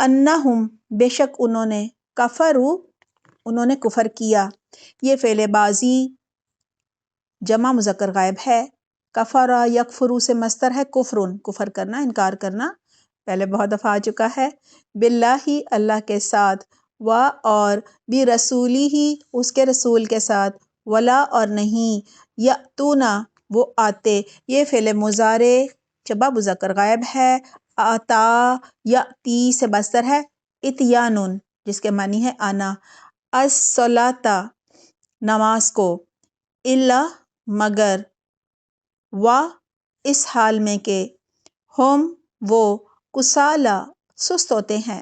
انہم بے شک انہوں نے، کفروا انہوں نے کفر کیا. یہ فعل بازی جمع مذکر غائب ہے. کفرا یکفرو سے مصدر ہے کفرن، کفر کرنا، انکار کرنا، پہلے بہت دفعہ آ چکا ہے. باللہ اللہ کے ساتھ، و اور برسولی ہی اس کے رسول کے ساتھ، ولا اور نہیں، یاتونا وہ آتے. یہ فعل مضارع جمع مذکر غائب ہے. آتا یاتی سے مصدر ہے اتیانن جس کے معنی ہے آنا. الصلاۃ نماز کو، الا مگر، و اس حال میں کہ، ہم وہ، کسالا سست ہوتے ہیں.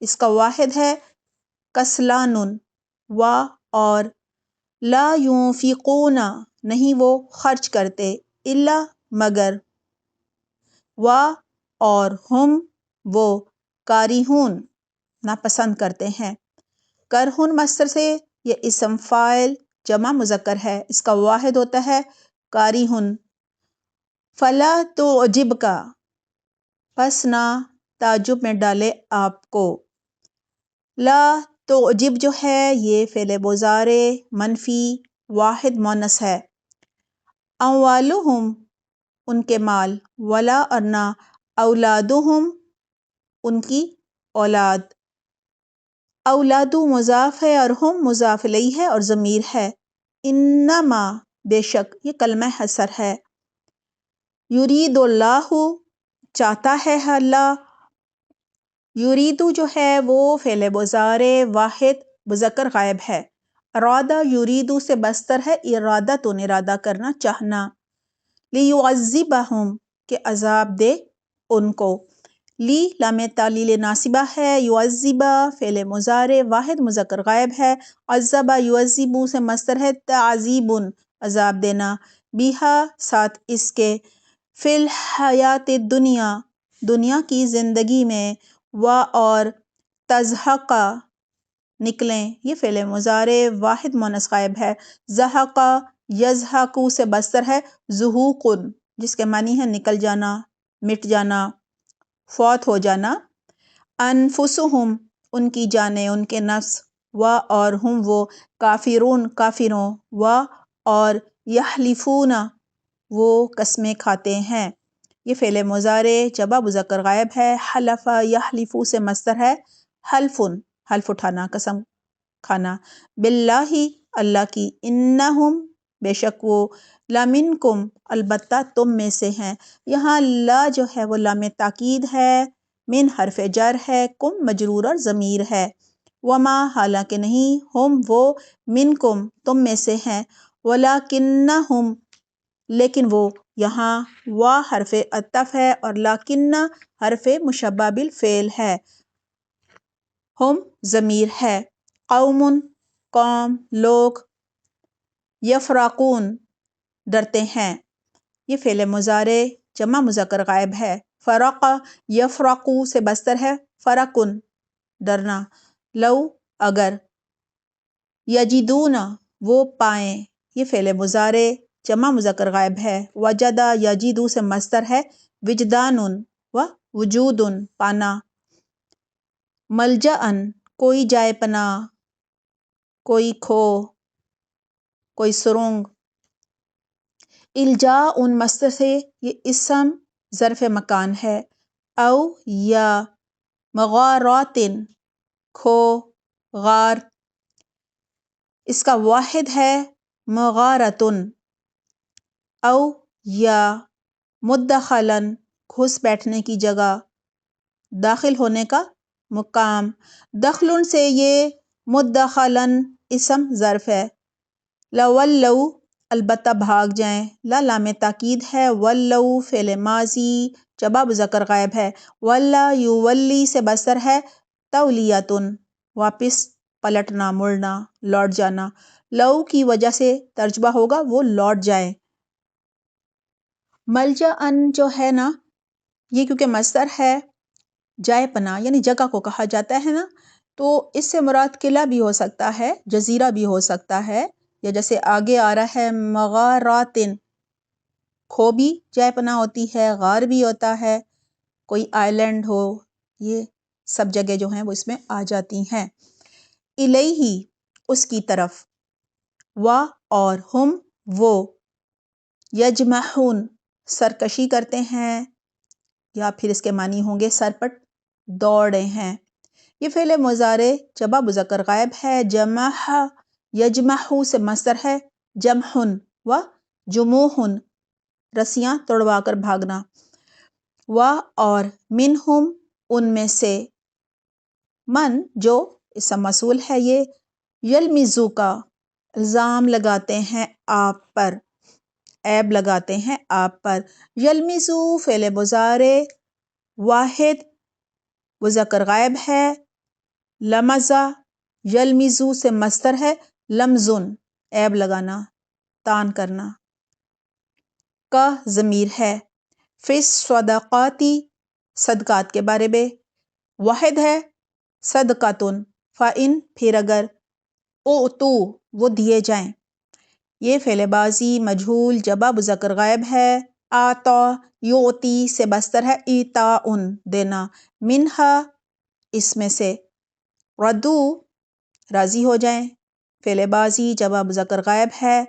اس کا واحد ہے کسلانن. و اور لا ينفقون نہیں وہ خرچ کرتے، الا مگر، و اور ہم وہ کارہون ناپسند کرتے ہیں. کرہن مصدر سے یہ اسم فاعل جمع مذکر ہے، اس کا واحد ہوتا ہے کارہن. فلا تعجبک پس نہ تعجب میں ڈالے آپ کو. لا تعجب جو ہے یہ فعل مضارع منفی واحد مؤنث ہے. اموالہم ان کے مال، ولا اور نہ، اولادہم ان کی اولاد. اولادو مضاف ہے اور ہم مضاف الیہ ہے اور ضمیر ہے. انما بے شک یہ کلمہ حصر ہے. یرید اللہ چاہتا ہے اللہ. یریدو جو ہے وہ فعل مضارع واحد مذکر غائب ہے. ارادہ یریدو سے مصدر ہے ارادۃ ارادہ کرنا، چاہنا. لیعذبہم کہ عذاب دے ان کو. لی لام تعلیل ناصبہ ہے. یعذبہ فعل مضارع واحد مذکر غائب ہے. عذبہ یعذب سے مصدر ہے تعذیب عذاب دینا. بیہا ساتھ اس کے، فی الحیات دنیا دنیا کی زندگی میں، و اور تزحق نکلیں یہ فعل مضارع واحد مؤنث غائب ہے. زحق یزحق سے مصدر ہے زحوق جس کے معنی ہے نکل جانا، مٹ جانا، فوت ہو جانا. انفسہم ان کی جانیں، ان کے نفس، و اور ہم وہ کافرون کافروں، و اور یحلفون وہ قسمیں کھاتے ہیں. یہ فعل مضارع جمع مذکر غائب ہے. حلف یحلف سے مصدر ہے حلفن حلف اٹھانا، قسم کھانا. باللہ اللہ کی، انہم بے شک وہ، لمنکم البتہ تم میں سے ہیں. یہاں لا جو ہے وہ لام تاکید ہے، من حرف جر ہے، کم مجرور اور ضمیر ہے. وما حالانکہ نہیں، ہم وہ، منکم تم میں سے ہیں، ولکنہم لیکن وہ. یہاں وا حرف عطف ہے اور لکن حرف مشبہ بالفعل ہے. ہم ضمیر ہے. قوم قوم، لوگ، یفرقون ڈرتے ہیں یہ فعل مضارع جمع مذکر غائب ہے. فرق یفرقو سے مصدر ہے فرقن ڈرنا. لو اگر، یجدون وہ پائیں یہ فعل مضارع جمع مذکر غائب ہے. وجدہ یجدو سے مصدر ہے وجدان و وجود پانا. ملجأ کوئی جائے پناہ، کوئی کھو، کوئی سرنگ. الجاء مصدر سے یہ اسم ظرف مکان ہے. او یا مغارات کھو، غار. اس کا واحد ہے مغارتن. او یا مدخلا گھس بیٹھنے کی جگہ، داخل ہونے کا مقام. دخل سے یہ مدخلا اسم ظرف ہے. لولوا البتہ بھاگ جائیں، لا لام تاکید ہے. ولوا فعل ماضی جمع مذکر غائب ہے. ولا یولی سے مصدر ہے تولیۃ واپس پلٹنا، مڑنا، لوٹ جانا. لو کی وجہ سے ترجمہ ہوگا وہ لوٹ جائیں. ملجأ جو ہے نا یہ کیونکہ مصدر ہے جائے پناہ یعنی جگہ کو کہا جاتا ہے نا، تو اس سے مراد قلعہ بھی ہو سکتا ہے، جزیرہ بھی ہو سکتا ہے، یا جیسے آگے آ رہا ہے مغارات کھو بھی جائے پناہ ہوتی ہے، غار بھی ہوتا ہے، کوئی آئی لینڈ ہو. یہ سب جگہ جو ہیں وہ اس میں آ جاتی ہیں۔ الیہ اس کی طرف، و اور ہم وہ، یجمعون سرکشی کرتے ہیں، یا پھر اس کے معنی ہوں گے سر پٹ دوڑے ہیں۔ یہ فعل مضارع جمع مذکر غائب ہے، جمع یجمع سے مصدر ہے، جمع و جموع رسیاں توڑوا کر بھاگنا، و اور منہم ان میں سے، من جو اسم موصول ہے، یہ یلمزو کا الزام لگاتے ہیں آپ پر، عیب لگاتے ہیں آپ پر۔ یلمزو فعل مضارع واحد مذکر غائب ہے، لمزہ یلمزو سے مصدر ہے، لمزن عیب لگانا، تان کرنا، کا ضمیر ہے۔ فی الصدقاتی صدقات کے بارے میں، واحد ہے صدقاتن، فإن پھر اگر، اعطو وہ دیے جائیں، یہ فعل بازی مجہول جمع مذکر غائب ہے، آتا یعطی سے مصدر ہے، ایتاء دینا، منہا اس میں سے، ردو راضی ہو جائیں، فعل بازی جمع مذکر غائب ہے،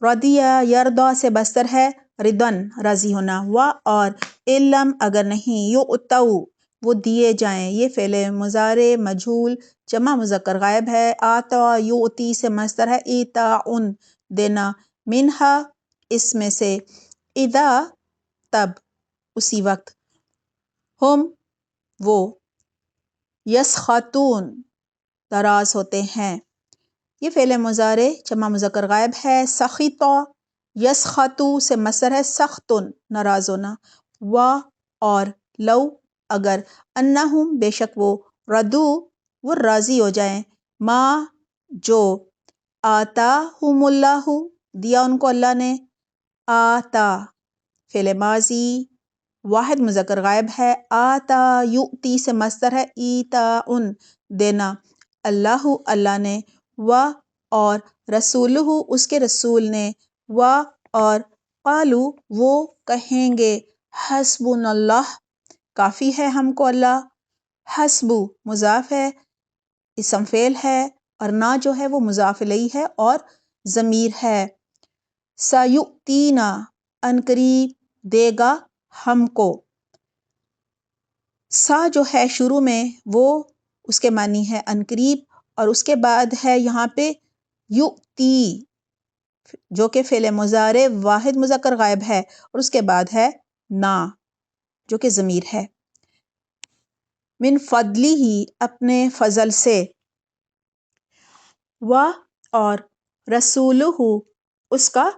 ردیہ یردا سے مصدر ہے، ردن راضی ہونا، و اور علم اگر نہیں، یعطو وہ دیے جائیں، یہ فعل مضارع مجہول جمع مذکر غائب ہے، آتا یعطی سے مصدر ہے، ایتاء دینا، منہا اس میں سے، اذا تب اسی وقت، ہم وہ، یسخطون ناراض ہوتے ہیں، یہ فعل مضارع جمع مذکر غائب ہے، سخط یسخطو سے مصدر ہے، سختن ناراض ہونا، و اور لو اگر، انہم بے شک وہ، ردو وہ راضی ہو جائیں، ما جو، آتاہم اللہ دیا ان کو اللہ نے، آتا فعل ماضی واحد مذکر غائب ہے، آتا یؤتی سے مصدر ہے، ایتاء دینا، اللہ اللہ نے، و اور رسولہ اس کے رسول نے، و اور قالو وہ کہیں گے، حسبنا اللہ کافی ہے ہم کو اللہ، حسب مضاف ہے، اسم فعل ہے، اور نہ جو ہے وہ مضاف الیہ ہے اور ضمیر ہے، سیؤتینا ان قریب دے گا ہم کو، سا جو ہے شروع میں وہ اس کے معنی ہے ان قریب، اور اس کے بعد ہے یہاں پہ یؤتی جو کہ فعل مضارع واحد مذکر غائب ہے، اور اس کے بعد ہے نا جو کہ ضمیر ہے، من فضلی ہی اپنے فضل سے، و اور رسولہ اس کا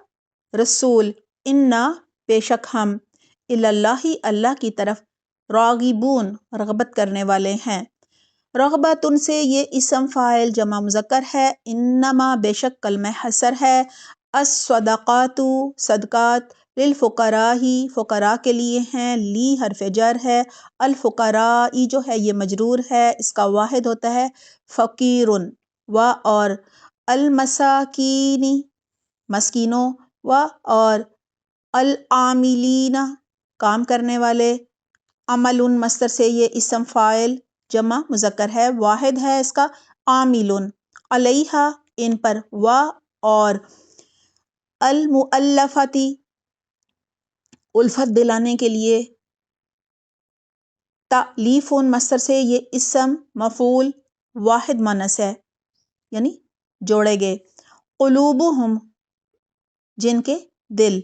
رسول، انا بے شک ہم، اللہ اللہ کی طرف، راغبون رغبت کرنے والے ہیں، رغبت ان سے یہ اسم فاعل جمع مذکر ہے، انما بے شک کلمہ حصر ہے، الصدقات صدقات، للفقراء فقراء کے لیے ہیں، لی حرف جر ہے، الفقراء جو ہے یہ مجرور ہے، اس کا واحد ہوتا ہے فقیر، و اور المساکین مسکینوں، و اور العاملین کام کرنے والے، عمل مصدر سے یہ اسم فاعل جمع مذکر ہے، واحد ہے اس کا عامل، علیہا ان پر، و اور المؤلفتی الفت دلانے کے لیے، تألیف مصدر سے یہ اسم مفعول واحد مؤنث ہے، یعنی جوڑے گئے، قلوبہم جن کے دل،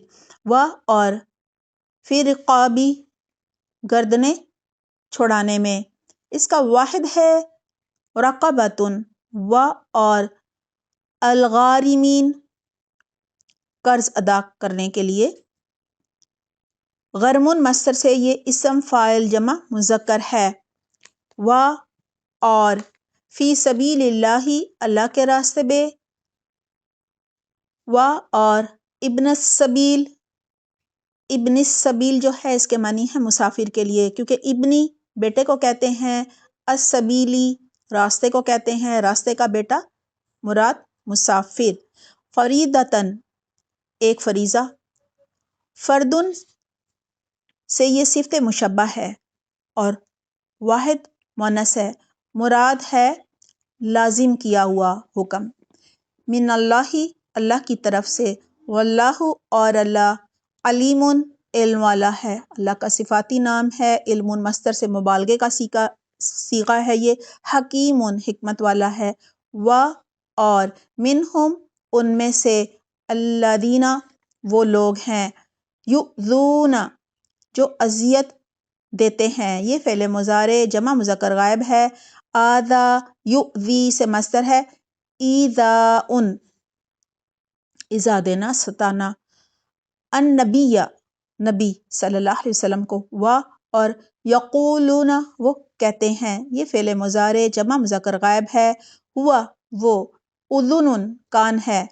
و اور فی رقابی گردنیں چھڑانے میں، اس کا واحد ہے رقبتن، و اور الغارمین قرض ادا کرنے کے لیے، غرمن مصدر سے یہ اسم فاعل جمع مذکر ہے، و اور فی سبیل اللہ اللہ کے راستے میں، و اور ابن السبیل ابن السبیل جو ہے اس کے معنی ہے مسافر کے لیے، کیونکہ ابنی بیٹے کو کہتے ہیں، السبیلی راستے کو کہتے ہیں، راستے کا بیٹا مراد مسافر، فریدتن ایک فریضہ، فردن سے یہ صفت مشبہ ہے، اور واحد مونس ہے، مراد ہے لازم کیا ہوا حکم، من اللہ اللہ کی طرف سے، واللہ اور اللہ، علیم علم والا ہے، اللہ کا صفاتی نام ہے، علم مصدر سے مبالغے کا صیغہ ہے یہ، حکیم حکمت والا ہے، و اور منہم ان میں سے، الذین وہ لوگ ہیں، یؤذون جو اذیت دیتے ہیں، یہ فعل مضارع جمع مذکر غائب ہے، آذا یؤذی سے مصدر ہے، ایذاء ایذا دینا ستانا، النبی نبی صلی اللہ علیہ وسلم کو، و اور یقولون وہ کہتے ہیں، یہ فعل مضارع جمع مذکر غائب ہے، ہوا وہ، اذن کان ہے،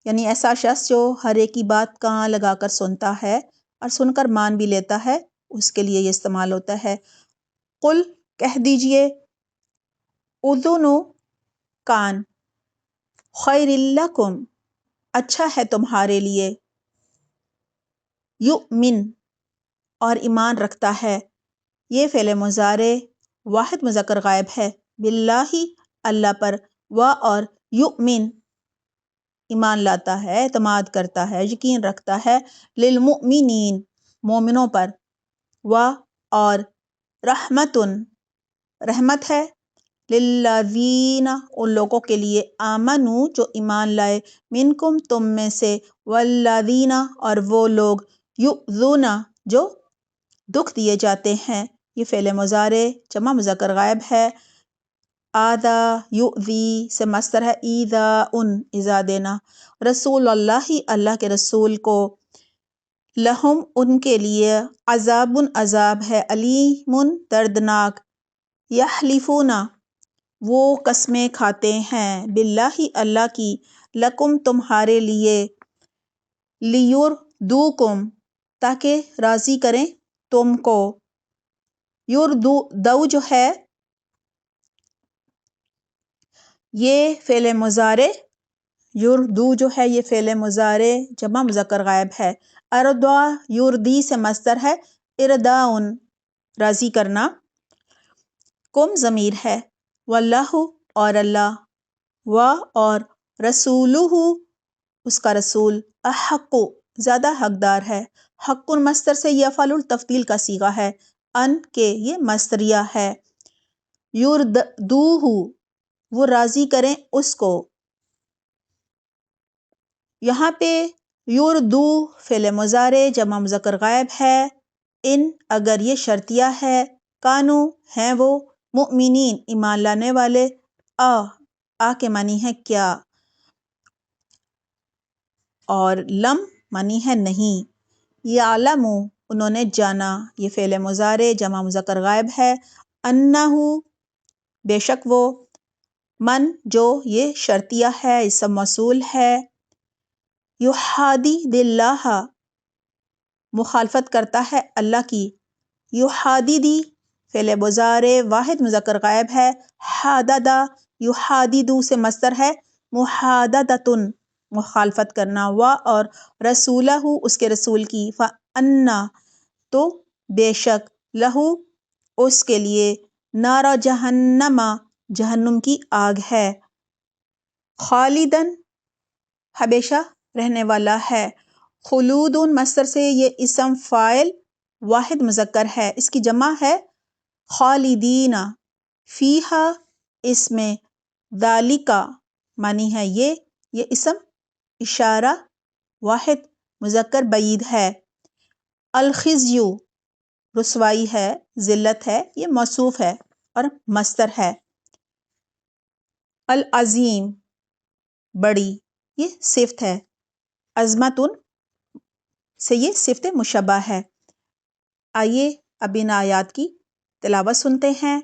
یعنی ایسا شخص جو ہر ایک کی بات کان لگا کر سنتا ہے اور سن کر مان بھی لیتا ہے، اس کے لیے یہ استعمال ہوتا ہے۔ قل کہہ دیجئے، اذن کان، خیر لکم اچھا ہے تمہارے لیے، یؤمن اور ایمان رکھتا ہے، یہ فعل مضارع واحد مذکر غائب ہے، باللہ اللہ پر، و اور یؤمن ایمان لاتا ہے، اعتماد کرتا ہے، یقین رکھتا ہے، للمؤمنین مومنوں پر، و اور رحمت رحمت ہے، للذین ان لوگوں کے لیے، آمنو جو ایمان لائے، منکم تم میں سے، والذین اور وہ لوگ، یؤذون جو دکھ دیے جاتے ہیں، یہ فعل مضارع جمع مذکر غائب ہے، آذا یؤذی سے مصدر ہے، ایذاء ایذا دینا، رسول اللہ اللہ کے رسول کو، لہم ان کے لیے، عذاب عذاب ہے، علیم دردناک، یحلفون وہ قسمیں کھاتے ہیں، باللہ اللہ کی، لکم تمہارے لیے، لیردوکم تاکہ راضی کریں تم کو، دو جو ہے یہ فعل مضارع، یردو جو ہے یہ فعل مضارع جمع مذکر غائب ہے، اردا یردی سے مصدر ہے، ارداؤن راضی کرنا، کم ضمیر ہے، واللہ اور اللہ، و اور رسولہ اس کا رسول، احق زیادہ حقدار ہے، حق مصدر سے یہ افعال التفضیل کا صیغہ ہے، ان کے یہ مصدریہ ہے، یردوہ وہ راضی کریں اس کو، یہاں پہ یردو فعل مضارع جمع مذکر غائب ہے، ان اگر یہ شرطیہ ہے، کانو ہیں وہ، مؤمنین ایمان لانے والے، آ کے معنی ہے کیا، اور لم معنی ہے نہیں، یعلمو انہوں نے جانا، یہ فعل مضارع جمع مذکر غائب ہے، انہو بے شک وہ، من جو یہ شرطیہ ہے، اسم موصول ہے، یحادی اللہ مخالفت کرتا ہے اللہ کی، یحاددی فعل مضارع واحد مذکر غائب ہے، حاددہ یحاددو سے مصدر ہے، محاددتن مخالفت کرنا، و اور رسولہ اس کے رسول کی، فَأَنَّا تو بے شک، لہو اس کے لیے، نار جہنم جہنم کی آگ ہے، خالدن ہمیشہ رہنے والا ہے، خلود مصدر سے یہ اسم فاعل واحد مذکر ہے، اس کی جمع ہے خالدین، فیہا اس میں، ذالکا معنی ہے یہ اسم اشارہ واحد مذکر بعید ہے، الخزی رسوائی ہے، ذلت ہے، یہ موصوف ہے اور مصدر ہے، العظیم بڑی یہ صفت ہے، عظمتن سے یہ صفت مشبہ ہے۔ آئیے اب ان آیات کی تلاوت سنتے ہیں۔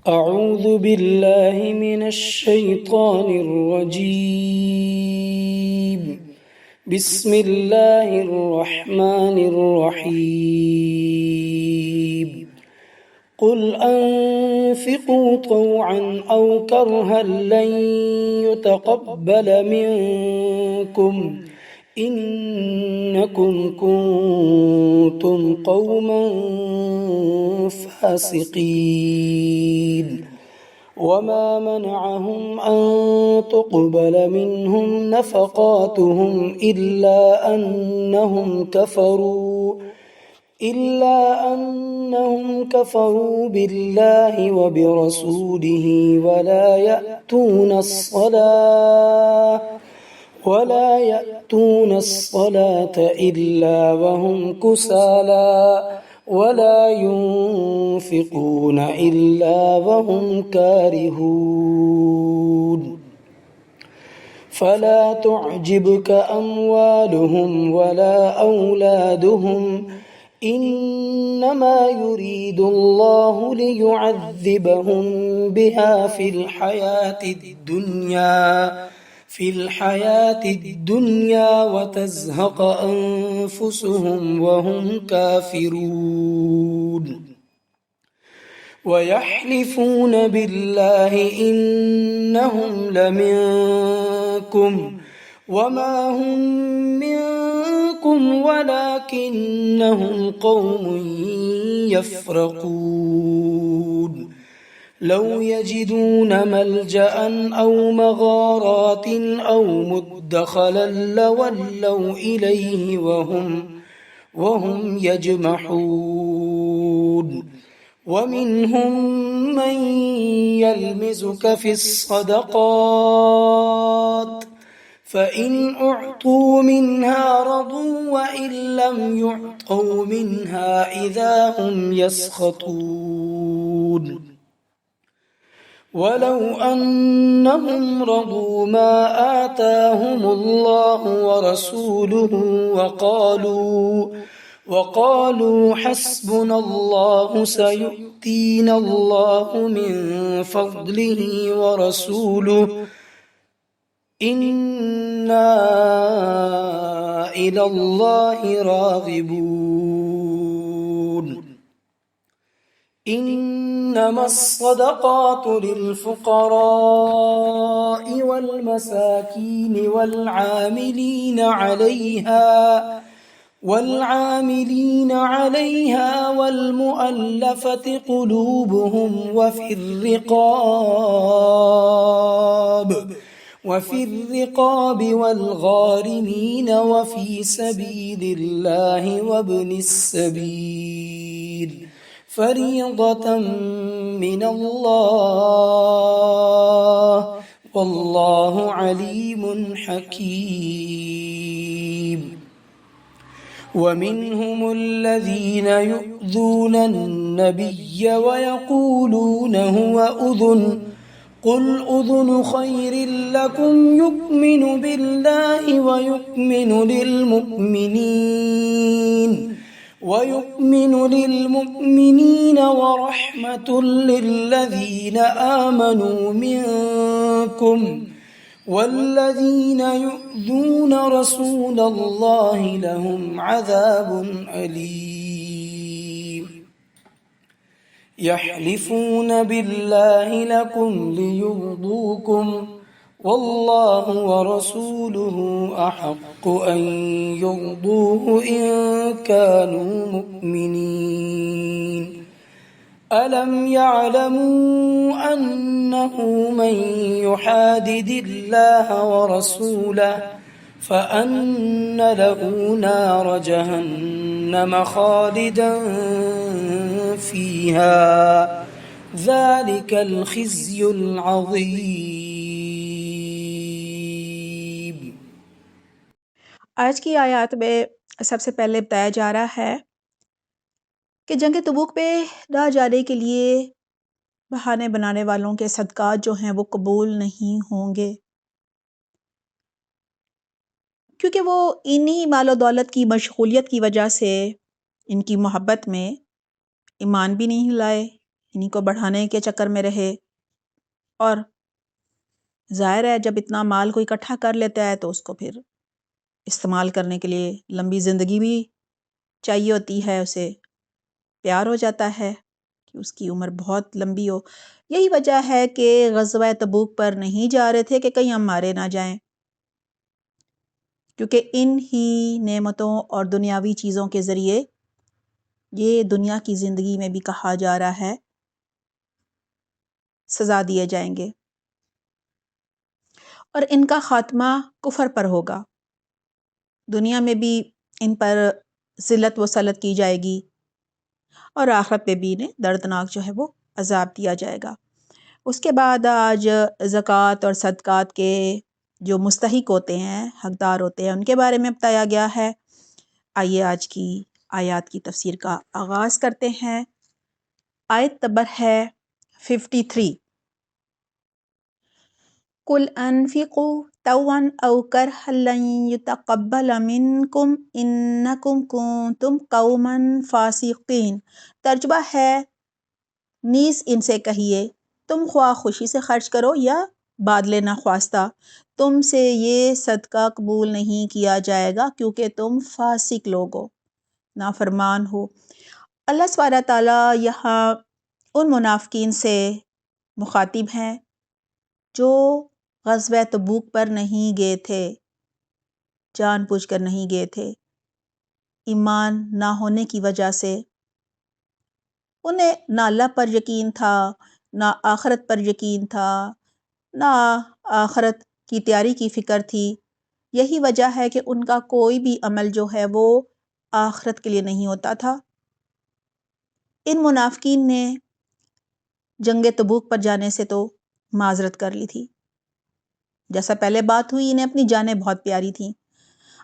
اعوذ باللہ من الشیطان الرجیم، بسم اللہ الرحمن الرحیم، قل انفقوا طوعا او کرها لن يتقبل منكم إنكم كنتم قوما فاسقين وما منعهم أن تقبل منهم نفقاتهم إلا أنهم كفروا بالله وبرسوله ولا يأتون الصلاة إلا وهم كسالى ولا ينفقون إلا وهم كارهون فلا تعجبك أموالهم ولا أولادهم إنما يريد الله ليعذبهم بها في الحياة الدنيا وتزهق أنفسهم وهم كافرون ويحلفون بالله إنهم لمنكم وما هم منكم ولكنهم قوم يفرقون لو يجدون ملجأ أو مغارات أو مدخلا لولوا إليه وهم يجمحون ومنهم من يلمزك في الصدقات فإن أعطوا منها رضوا وإن لم يعطوا منها إذا هم يسخطون ولو أنهم رضوا ما آتاهم الله ورسوله وقالوا حسبنا الله سيؤتينا الله من فضله ورسوله إنا إلى الله راغبون إنما الصدقات للفقراء والمساكين والعاملين عليها والمؤلفة قلوبهم وفي الرقاب والغارمين وفي سبيل الله وابن السبيل فريضة من الله والله عليم حكيم ومنهم الذين يؤذون النبي ويقولون هو أذن قل أذن خير لكم يؤمن بالله ويؤمن للمؤمنين ورحمة للذين آمنوا منكم والذين يؤذون رسول الله لهم عذاب أليم يحلفون بالله لكم ليرضوكم والله ورسوله أحق أن يرضوه إن كانوا مؤمنين ألم يعلموا أنه من يحادد الله ورسوله فأن له نار جهنم خالدا فيها ذلك الخزي العظيم۔ آج کی آیات میں سب سے پہلے بتایا جا رہا ہے کہ جنگ تبوک پہ نہ جانے کے لیے بہانے بنانے والوں کے صدقات جو ہیں وہ قبول نہیں ہوں گے، کیونکہ وہ انہی مال و دولت کی مشغولیت کی وجہ سے ان کی محبت میں ایمان بھی نہیں لائے، انہی کو بڑھانے کے چکر میں رہے، اور ظاہر ہے جب اتنا مال کوئی اکٹھا کر لیتا ہے تو اس کو پھر استعمال کرنے کے لیے لمبی زندگی بھی چاہیے ہوتی ہے، اسے پیار ہو جاتا ہے کہ اس کی عمر بہت لمبی ہو۔ یہی وجہ ہے کہ غزوہ تبوک پر نہیں جا رہے تھے کہ کہیں ہم مارے نہ جائیں، کیونکہ ان ہی نعمتوں اور دنیاوی چیزوں کے ذریعے یہ دنیا کی زندگی میں بھی کہا جا رہا ہے سزا دیے جائیں گے، اور ان کا خاتمہ کفر پر ہوگا۔ دنیا میں بھی ان پر ذلت و سلط کی جائے گی، اور آخرت میں بھی انہیں دردناک جو ہے وہ عذاب دیا جائے گا۔ اس کے بعد آج زکوٰۃ اور صدقات کے جو مستحق ہوتے ہیں، حقدار ہوتے ہیں، ان کے بارے میں بتایا گیا ہے۔ آئیے آج کی آیات کی تفسیر کا آغاز کرتے ہیں۔ آیت نمبر ہے 53۔ قُلْ أَنفِقُوا طَوْعًا أَوْ كَرْهًا لَّن يُتَقَبَّلَ مِنكُمْ إِنَّكُمْ كُنتُمْ قَوْمًا فَاسِقِينَ۔ ترجمہ ہے، نیز ان سے کہیے، تم خواہ خوشی سے خرچ کرو یا بادلے نخواستہ، تم سے یہ صدقہ قبول نہیں کیا جائے گا کیونکہ تم فاسق لوگ ہو، نافرمان ہو۔ اللہ سبحانہ تعالیٰ یہاں ان منافقین سے مخاطب ہیں جو غزوہ تبوک پر نہیں گئے تھے، جان بوجھ کر نہیں گئے تھے، ایمان نہ ہونے کی وجہ سے۔ انہیں نہ اللہ پر یقین تھا، نہ آخرت پر یقین تھا، نہ آخرت کی تیاری کی فکر تھی۔ یہی وجہ ہے کہ ان کا کوئی بھی عمل جو ہے وہ آخرت کے لیے نہیں ہوتا تھا۔ ان منافقین نے جنگ تبوک پر جانے سے تو معذرت کر لی تھی، جیسا پہلے بات ہوئی، انہیں اپنی جانیں بہت پیاری تھیں۔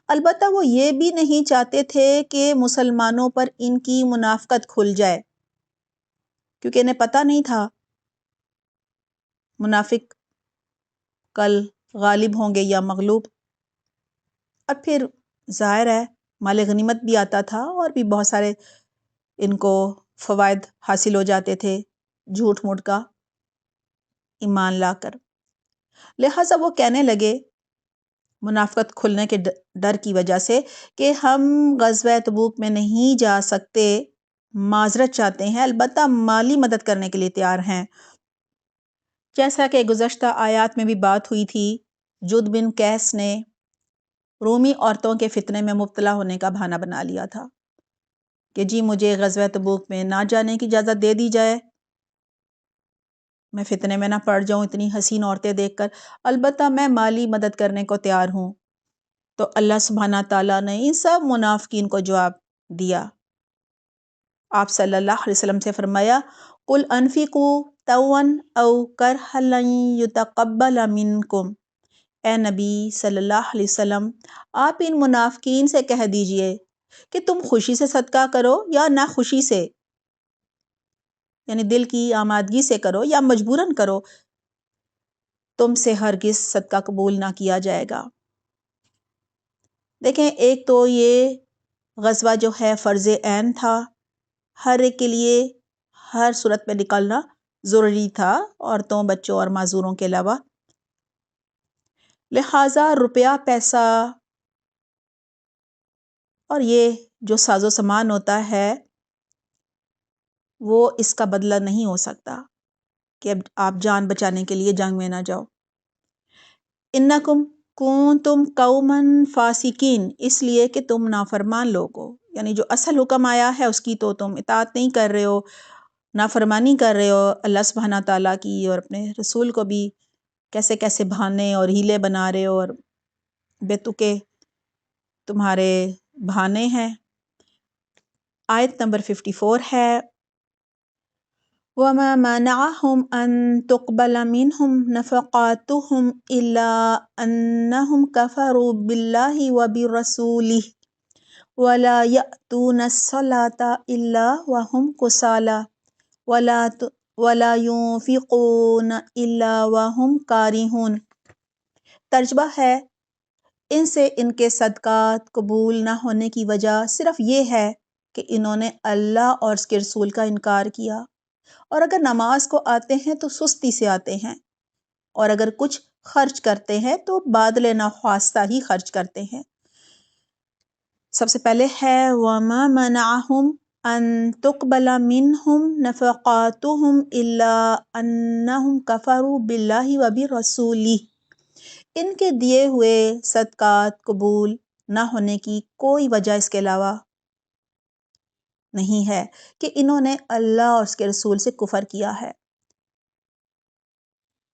البتہ وہ یہ بھی نہیں چاہتے تھے کہ مسلمانوں پر ان کی منافقت کھل جائے، کیونکہ انہیں پتہ نہیں تھا منافق کل غالب ہوں گے یا مغلوب۔ اور پھر ظاہر ہے مال غنیمت بھی آتا تھا، اور بھی بہت سارے ان کو فوائد حاصل ہو جاتے تھے جھوٹ موٹ کا ایمان لا کر۔ لہٰذا وہ کہنے لگے منافقت کھلنے کے ڈر کی وجہ سے کہ ہم غزوہ تبوک میں نہیں جا سکتے، معذرت چاہتے ہیں، البتہ مالی مدد کرنے کے لیے تیار ہیں۔ جیسا کہ گزشتہ آیات میں بھی بات ہوئی تھی، جد بن قیس نے رومی عورتوں کے فتنے میں مبتلا ہونے کا بہانہ بنا لیا تھا کہ جی مجھے غزوہ تبوک میں نہ جانے کی اجازت دے دی جائے، میں فتنے میں نہ پڑ جاؤں اتنی حسین عورتیں دیکھ کر، البتہ میں مالی مدد کرنے کو تیار ہوں۔ تو اللہ سبحانہ تعالیٰ نے ان سب منافقین کو جواب دیا۔ آپ صلی اللہ علیہ وسلم سے فرمایا، قُلْ أَنفِقُوا طَوْعًا أَوْ كَرْهًا لَّن يُتَقَبَّلَ مِنكُمْ۔ اے نبی صلی اللہ علیہ وسلم، آپ ان منافقین سے کہہ دیجئے کہ تم خوشی سے صدقہ کرو یا ناخوشی سے، یعنی دل کی آمادگی سے کرو یا مجبوراً کرو، تم سے ہرگز صدقہ قبول نہ کیا جائے گا۔ دیکھیں، ایک تو یہ غزوہ جو ہے فرض عین تھا، ہر ایک کے لیے ہر صورت میں نکلنا ضروری تھا، عورتوں، بچوں اور معذوروں کے علاوہ۔ لہٰذا روپیہ، پیسہ اور یہ جو ساز و سامان ہوتا ہے وہ اس کا بدلہ نہیں ہو سکتا کہ اب آپ جان بچانے کے لیے جنگ میں نہ جاؤ۔ انکم کنتم قوما فاسقین، اس لیے کہ تم نافرمان لوگ ہو، یعنی جو اصل حکم آیا ہے اس کی تو تم اطاعت نہیں کر رہے ہو، نافرمانی کر رہے ہو اللہ سبحانہ تعالیٰ کی، اور اپنے رسول کو بھی کیسے کیسے بہانے اور ہیلے بنا رہے ہو، اور بے تکے تمہارے بہانے ہیں۔ آیت نمبر 54 ہے، وَمَا مَنَعَهُمْ أَن تُقْبَلَ مِنْهُمْ نَفَقَاتُهُمْ إِلَّا أَنَّهُمْ كَفَرُوا بِاللَّهِ وَبِرَسُولِهِ وَلَا يَأْتُونَ الصَّلَاةَ إِلَّا وَهُمْ كُسَالَىٰ وَلَا يُنْفِقُونَ إِلَّا وَهُمْ كَارِهُونَ۔ ترجمہ ہے، ان سے ان کے صدقات قبول نہ ہونے کی وجہ صرف یہ ہے کہ انہوں نے اللہ اور اس کے رسول کا انکار کیا، اور اگر نماز کو آتے ہیں تو سستی سے آتے ہیں، اور اگر کچھ خرچ کرتے ہیں تو بادل نخواستہ ہی خرچ کرتے ہیں۔ سب سے پہلے ہے وَمَا مَنَعَهُمْ أَن تُقْبَلَ مِنْهُمْ نَفَقَاتُهُمْ إِلَّا أَنَّهُمْ كَفَرُوا بِاللَّهِ وَبِرَسُولِهِ۔ ان کے دیے ہوئے صدقات قبول نہ ہونے کی کوئی وجہ اس کے علاوہ نہیں ہے کہ انہوں نے اللہ اور اس کے رسول سے کفر کیا ہے.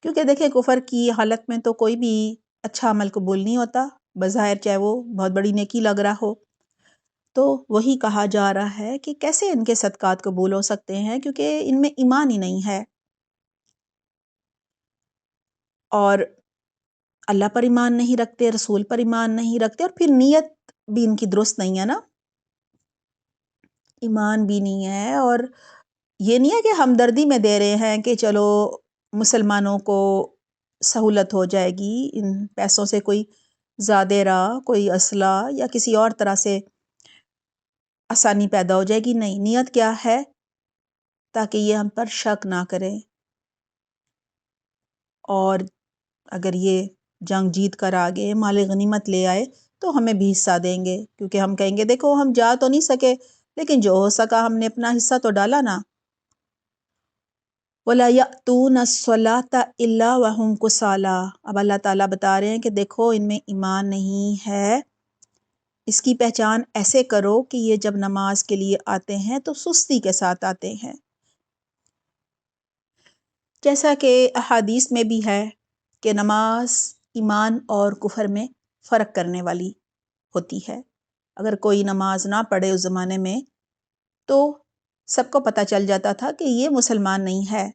کیونکہ دیکھیں کفر کی حالت میں تو کوئی بھی اچھا عمل قبول نہیں ہوتا، بظاہر چاہے وہ بہت بڑی نیکی لگ رہا ہو. تو وہی کہا جا رہا ہے کہ کیسے ان کے صدقات قبول ہو سکتے ہیں، کیونکہ ان میں ایمان ہی نہیں ہے. اور اللہ پر ایمان نہیں رکھتے، رسول پر ایمان نہیں رکھتے، اور پھر نیت بھی ان کی درست نہیں ہے نا، ایمان بھی نہیں ہے. اور یہ نہیں ہے کہ ہمدردی میں دے رہے ہیں کہ چلو مسلمانوں کو سہولت ہو جائے گی، ان پیسوں سے کوئی زیادہ راہ، کوئی اسلحہ یا کسی اور طرح سے آسانی پیدا ہو جائے گی. نہیں، نیت کیا ہے؟ تاکہ یہ ہم پر شک نہ کریں، اور اگر یہ جنگ جیت کر آگے مال غنیمت لے آئے تو ہمیں بھی حصہ دیں گے، کیونکہ ہم کہیں گے دیکھو ہم جا تو نہیں سکے لیکن جو ہو سکا ہم نے اپنا حصہ تو ڈالا نا. وَلَا يَأْتُونَ الصَّلَاةَ إِلَّا وَهُمْ كُسَالَىٰ. اب اللہ تعالیٰ بتا رہے ہیں کہ دیکھو ان میں ایمان نہیں ہے. اس کی پہچان ایسے کرو کہ یہ جب نماز کے لیے آتے ہیں تو سستی کے ساتھ آتے ہیں، جیسا کہ احادیث میں بھی ہے کہ نماز ایمان اور کفر میں فرق کرنے والی ہوتی ہے. اگر کوئی نماز نہ پڑھے اس زمانے میں تو سب کو پتہ چل جاتا تھا کہ یہ مسلمان نہیں ہے.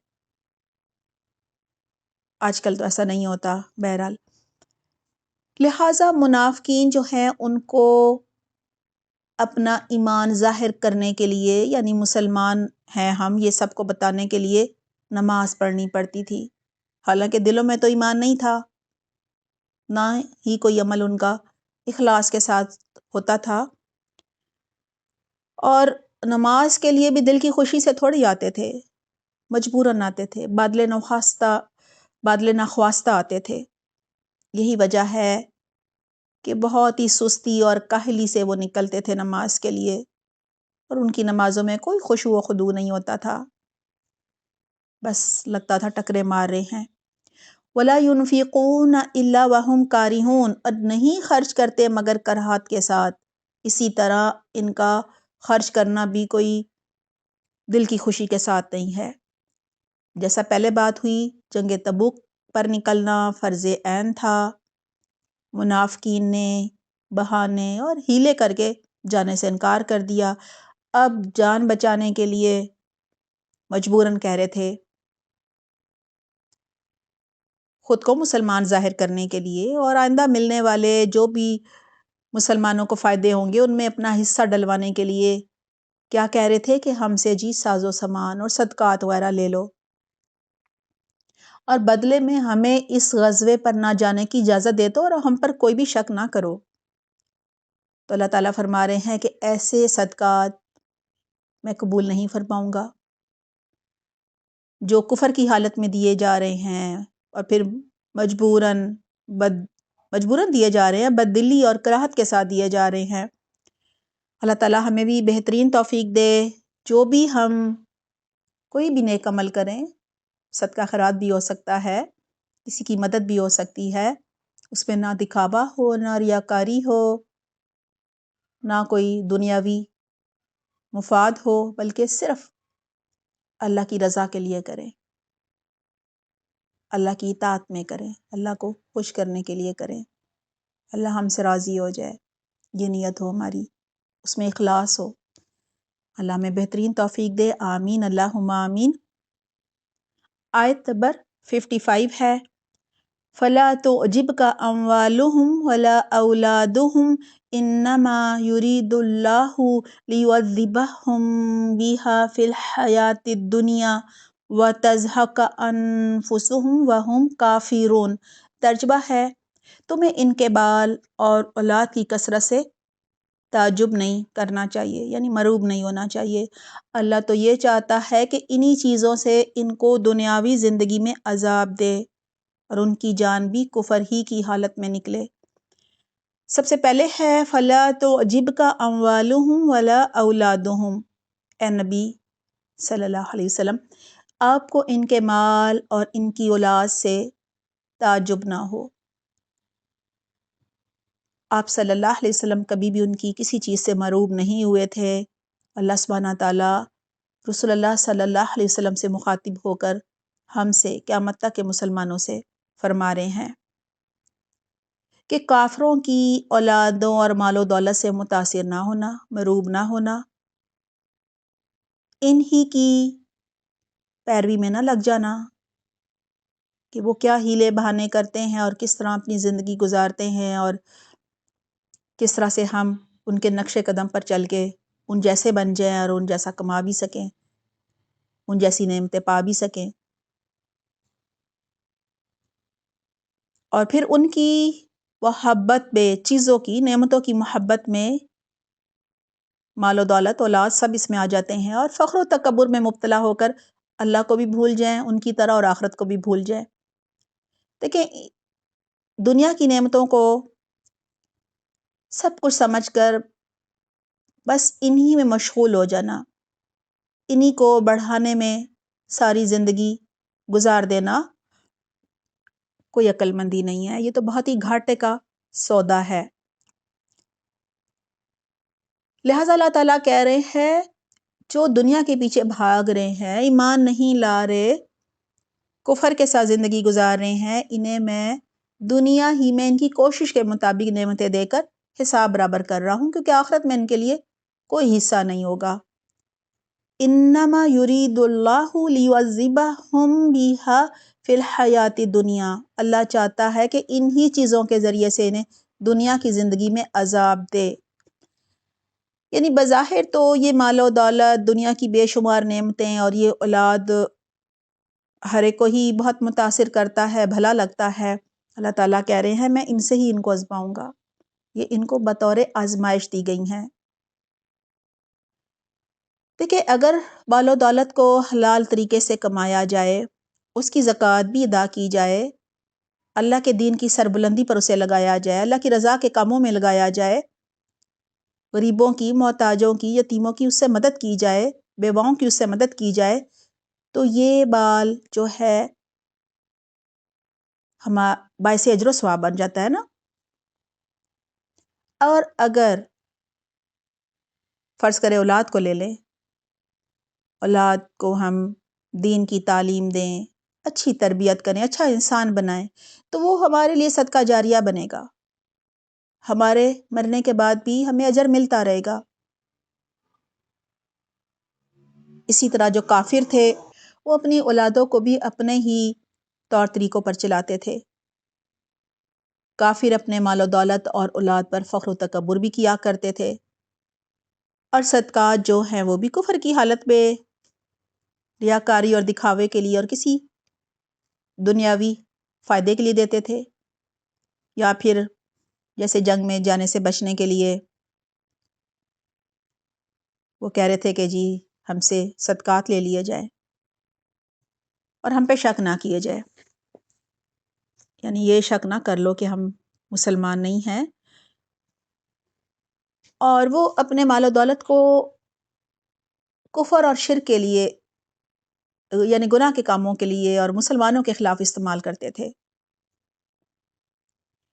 آج کل تو ایسا نہیں ہوتا. بہرحال لہٰذا منافقین جو ہیں ان کو اپنا ایمان ظاہر کرنے کے لیے، یعنی مسلمان ہیں ہم، یہ سب کو بتانے کے لیے نماز پڑھنی پڑتی تھی، حالانکہ دلوں میں تو ایمان نہیں تھا، نہ ہی کوئی عمل ان کا اخلاص کے ساتھ ہوتا تھا. اور نماز کے لیے بھی دل کی خوشی سے تھوڑی آتے تھے، مجبوراً آتے تھے، بادل نخواستہ آتے تھے. یہی وجہ ہے کہ بہت ہی سستی اور کاہلی سے وہ نکلتے تھے نماز کے لیے، اور ان کی نمازوں میں کوئی خشوع و خضوع نہیں ہوتا تھا، بس لگتا تھا ٹکرے مار رہے ہیں. وَلَا يُنْفِقُونَ إِلَّا وَهُمْ كَارِهُونَ. اور نہیں خرچ کرتے مگر کراہت کے ساتھ. اسی طرح ان کا خرچ کرنا بھی کوئی دل کی خوشی کے ساتھ نہیں ہے. جیسا پہلے بات ہوئی، جنگ تبوک پر نکلنا فرض عین تھا، منافقین نے بہانے اور ہیلے کر کے جانے سے انکار کر دیا. اب جان بچانے کے لیے مجبوراً کہہ رہے تھے، خود کو مسلمان ظاہر کرنے کے لیے، اور آئندہ ملنے والے جو بھی مسلمانوں کو فائدے ہوں گے ان میں اپنا حصہ ڈلوانے کے لیے کیا کہہ رہے تھے کہ ہم سے جی ساز و سامان اور صدقات وغیرہ لے لو، اور بدلے میں ہمیں اس غزوے پر نہ جانے کی اجازت دے دو اور ہم پر کوئی بھی شک نہ کرو. تو اللہ تعالیٰ فرما رہے ہیں کہ ایسے صدقات میں قبول نہیں فرماؤں گا جو کفر کی حالت میں دیے جا رہے ہیں، اور پھر مجبوراً دیے جا رہے ہیں، بد دلی اور کراہت کے ساتھ دیے جا رہے ہیں. اللہ تعالیٰ ہمیں بھی بہترین توفیق دے. جو بھی ہم کوئی بھی نیک عمل کریں، صدقہ خیرات بھی ہو سکتا ہے، کسی کی مدد بھی ہو سکتی ہے، اس میں نہ دکھاوا ہو، نہ ریاکاری ہو، نہ کوئی دنیاوی مفاد ہو، بلکہ صرف اللہ کی رضا کے لیے کریں، اللہ کی اطاعت میں کریں، اللہ کو خوش کرنے کے لیے کریں، اللہ ہم سے راضی ہو جائے، یہ نیت ہو ہماری، اس میں اخلاص ہو. اللہ میں بہترین توفیق دے. آمین اللہم آمین. آیت نمبر 55 ہے، فَلَا تُعْجِبْكَ أَمْوَالُهُمْ وَلَا أَوْلَادُهُمْ إِنَّمَا يُرِيدُ اللَّهُ لِيُعَذِّبَهُمْ بِهَا فِي الْحَيَاةِ الدُّنْيَا وَتَزْهَقَ أَنفُسُهُمْ وَهُمْ كَافِرُونَ. ترجمہ ہے، تمہیں ان کے بال اور اولاد کی کثرت سے تعجب نہیں کرنا چاہیے، یعنی مرعوب نہیں ہونا چاہیے. اللہ تو یہ چاہتا ہے کہ انہی چیزوں سے ان کو دنیاوی زندگی میں عذاب دے اور ان کی جان بھی کفر ہی کی حالت میں نکلے. سب سے پہلے ہے فَلَا تُعْجِبْكَ أَمْوَالُهُمْ وَلَا أَوْلَادُهُمْ. اے نبی صلی اللہ علیہ وسلم، آپ کو ان کے مال اور ان کی اولاد سے تعجب نہ ہو. آپ صلی اللہ علیہ وسلم کبھی بھی ان کی کسی چیز سے مروب نہیں ہوئے تھے۔ اللہ سبحانہ تعالیٰ رسول اللہ صلی اللہ علیہ وسلم سے مخاطب ہو کر ہم سے قیامت تک کے مسلمانوں سے فرما رہے ہیں کہ کافروں کی اولادوں اور مال و دولت سے متاثر نہ ہونا، مروب نہ ہونا، انہی کی پیروی میں نہ لگ جانا کہ وہ کیا ہیلے بہانے کرتے ہیں اور کس طرح اپنی زندگی گزارتے ہیں اور کس طرح سے ہم ان کے نقش قدم پر چل کے ان جیسے بن جائیں اور ان جیسا کما بھی سکیں، ان جیسی نعمتیں پا بھی سکیں، اور پھر ان کی محبت میں، چیزوں کی، نعمتوں کی محبت میں مال و دولت، اولاد سب اس میں آ جاتے ہیں اور فخر و تکبر میں مبتلا ہو کر اللہ کو بھی بھول جائیں ان کی طرح اور آخرت کو بھی بھول جائیں۔ دیکھیں، دنیا کی نعمتوں کو سب کچھ سمجھ کر بس انہی میں مشغول ہو جانا، انہی کو بڑھانے میں ساری زندگی گزار دینا کوئی عقل مندی نہیں ہے، یہ تو بہت ہی گھاٹے کا سودا ہے۔ لہٰذا اللہ تعالیٰ کہہ رہے ہیں جو دنیا کے پیچھے بھاگ رہے ہیں، ایمان نہیں لا رہے، کفر کے ساتھ زندگی گزار رہے ہیں، انہیں میں دنیا ہی میں ان کی کوشش کے مطابق نعمتیں دے کر حساب برابر کر رہا ہوں، کیونکہ آخرت میں ان کے لیے کوئی حصہ نہیں ہوگا۔ انما یرید اللہ لیعذبہم بہا فی الحیات الدنیا، اللہ چاہتا ہے کہ انہی چیزوں کے ذریعے سے انہیں دنیا کی زندگی میں عذاب دے۔ یعنی بظاہر تو یہ مال و دولت، دنیا کی بے شمار نعمتیں اور یہ اولاد ہر ایک کو ہی بہت متاثر کرتا ہے، بھلا لگتا ہے۔ اللہ تعالیٰ کہہ رہے ہیں میں ان سے ہی ان کو آزماؤں گا، یہ ان کو بطور آزمائش دی گئی ہیں۔ دیکھیں، اگر مال و دولت کو حلال طریقے سے کمایا جائے، اس کی زکوٰۃ بھی ادا کی جائے، اللہ کے دین کی سربلندی پر اسے لگایا جائے، اللہ کی رضا کے کاموں میں لگایا جائے، غریبوں کی، محتاجوں کی، یتیموں کی اس سے مدد کی جائے، بیواؤں کی اس سے مدد کی جائے، تو یہ بال جو ہے باعث اجر و ثواب بن جاتا ہے نا۔ اور اگر فرض کرے اولاد کو لے لیں، اولاد کو ہم دین کی تعلیم دیں، اچھی تربیت کریں، اچھا انسان بنائیں، تو وہ ہمارے لیے صدقہ جاریہ بنے گا، ہمارے مرنے کے بعد بھی ہمیں اجر ملتا رہے گا۔ اسی طرح جو کافر تھے وہ اپنی اولادوں کو بھی اپنے ہی طور طریقوں پر چلاتے تھے۔ کافر اپنے مال و دولت اور اولاد پر فخر و تکبر بھی کیا کرتے تھے، اور صدقات جو ہیں وہ بھی کفر کی حالت میں ریاکاری اور دکھاوے کے لیے اور کسی دنیاوی فائدے کے لیے دیتے تھے، یا پھر جیسے جنگ میں جانے سے بچنے کے لیے وہ کہہ رہے تھے کہ جی ہم سے صدقات لے لیے جائیں اور ہم پہ شک نہ کیے جائے، یعنی یہ شک نہ کر لو کہ ہم مسلمان نہیں ہیں، اور وہ اپنے مال و دولت کو کفر اور شرک کے لیے، یعنی گناہ کے کاموں کے لیے اور مسلمانوں کے خلاف استعمال کرتے تھے۔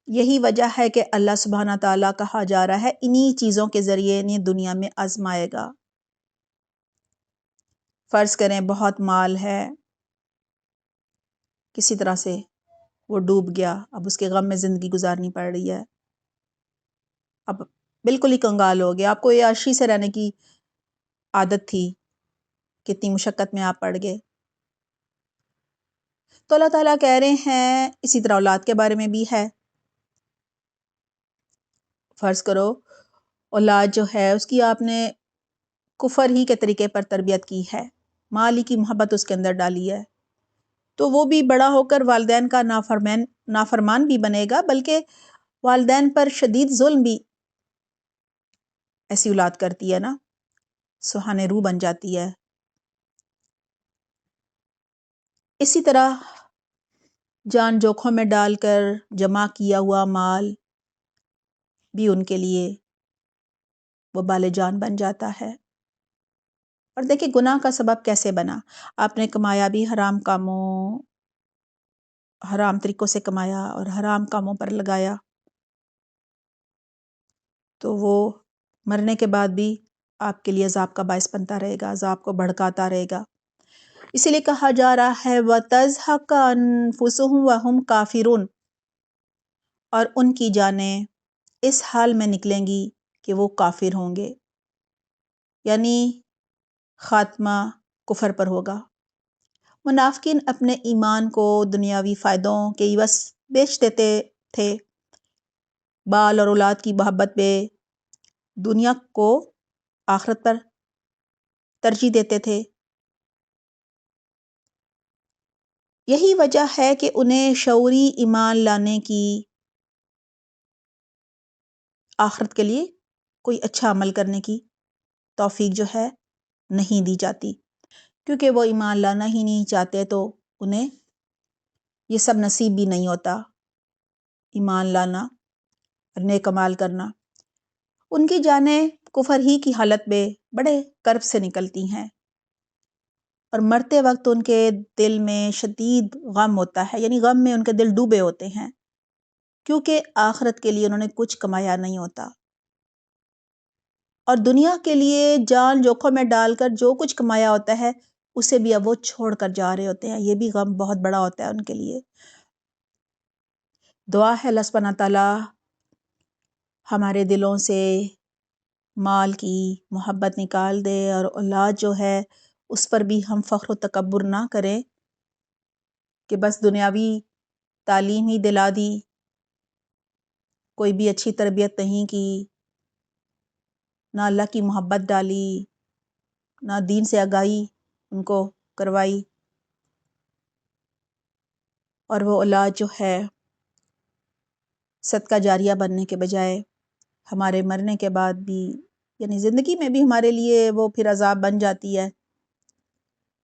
یہی وجہ ہے کہ اللہ سبحانہ تعالیٰ کہا جا رہا ہے انہی چیزوں کے ذریعے انہیں دنیا میں آزمائے گا۔ فرض کریں بہت مال ہے، کسی طرح سے وہ ڈوب گیا، اب اس کے غم میں زندگی گزارنی پڑ رہی ہے، اب بالکل ہی کنگال ہو گیا، آپ کو یہ عیاشی سے رہنے کی عادت تھی، کتنی مشقت میں آپ پڑ گئے۔ تو اللہ تعالیٰ کہہ رہے ہیں اسی طرح اولاد کے بارے میں بھی ہے۔ فرض کرو اولاد جو ہے اس کی آپ نے کفر ہی کے طریقے پر تربیت کی ہے، مال ہی کی محبت اس کے اندر ڈالی ہے، تو وہ بھی بڑا ہو کر والدین کا نافرمان بھی بنے گا، بلکہ والدین پر شدید ظلم بھی ایسی اولاد کرتی ہے نا، سوہانے روح بن جاتی ہے۔ اسی طرح جان جوکھوں میں ڈال کر جمع کیا ہوا مال بھی ان کے لیے وبال جان بن جاتا ہے۔ اور دیکھیں گناہ کا سبب کیسے بنا، آپ نے کمایا بھی حرام کاموں، حرام طریقوں سے کمایا اور حرام کاموں پر لگایا، تو وہ مرنے کے بعد بھی آپ کے لیے عذاب کا باعث بنتا رہے گا، عذاب کو بھڑکاتا رہے گا۔ اسی لیے کہا جا رہا ہے وَتَزْهَقَ أَنفُسُهُمْ وَهُمْ کافرون، اور ان کی جانیں اس حال میں نکلیں گی کہ وہ کافر ہوں گے، یعنی خاتمہ کفر پر ہوگا۔ منافقین اپنے ایمان کو دنیاوی فائدوں کے عوض بیچ دیتے تھے، بال اور اولاد کی محبت میں دنیا کو آخرت پر ترجیح دیتے تھے۔ یہی وجہ ہے کہ انہیں شعوری ایمان لانے کی، آخرت کے لیے کوئی اچھا عمل کرنے کی توفیق جو ہے نہیں دی جاتی، کیونکہ وہ ایمان لانا ہی نہیں چاہتے، تو انہیں یہ سب نصیب بھی نہیں ہوتا، ایمان لانا اور نیک عمال کرنا۔ ان کی جانیں کفر ہی کی حالت میں بڑے کرب سے نکلتی ہیں، اور مرتے وقت ان کے دل میں شدید غم ہوتا ہے، یعنی غم میں ان کے دل ڈوبے ہوتے ہیں، کیونکہ آخرت کے لیے انہوں نے کچھ کمایا نہیں ہوتا، اور دنیا کے لیے جان جوکھوں میں ڈال کر جو کچھ کمایا ہوتا ہے اسے بھی اب وہ چھوڑ کر جا رہے ہوتے ہیں، یہ بھی غم بہت بڑا ہوتا ہے ان کے لیے۔ دعا ہے اللہ سبحانہ تعالیٰ ہمارے دلوں سے مال کی محبت نکال دے، اور اولاد جو ہے اس پر بھی ہم فخر و تکبر نہ کریں کہ بس دنیاوی تعلیم ہی دلا دی، کوئی بھی اچھی تربیت نہیں کی، نہ اللہ کی محبت ڈالی، نہ دین سے آگاہی ان کو کروائی، اور وہ اولاد جو ہے صدقہ جاریہ بننے کے بجائے ہمارے مرنے کے بعد بھی، یعنی زندگی میں بھی ہمارے لیے وہ پھر عذاب بن جاتی ہے،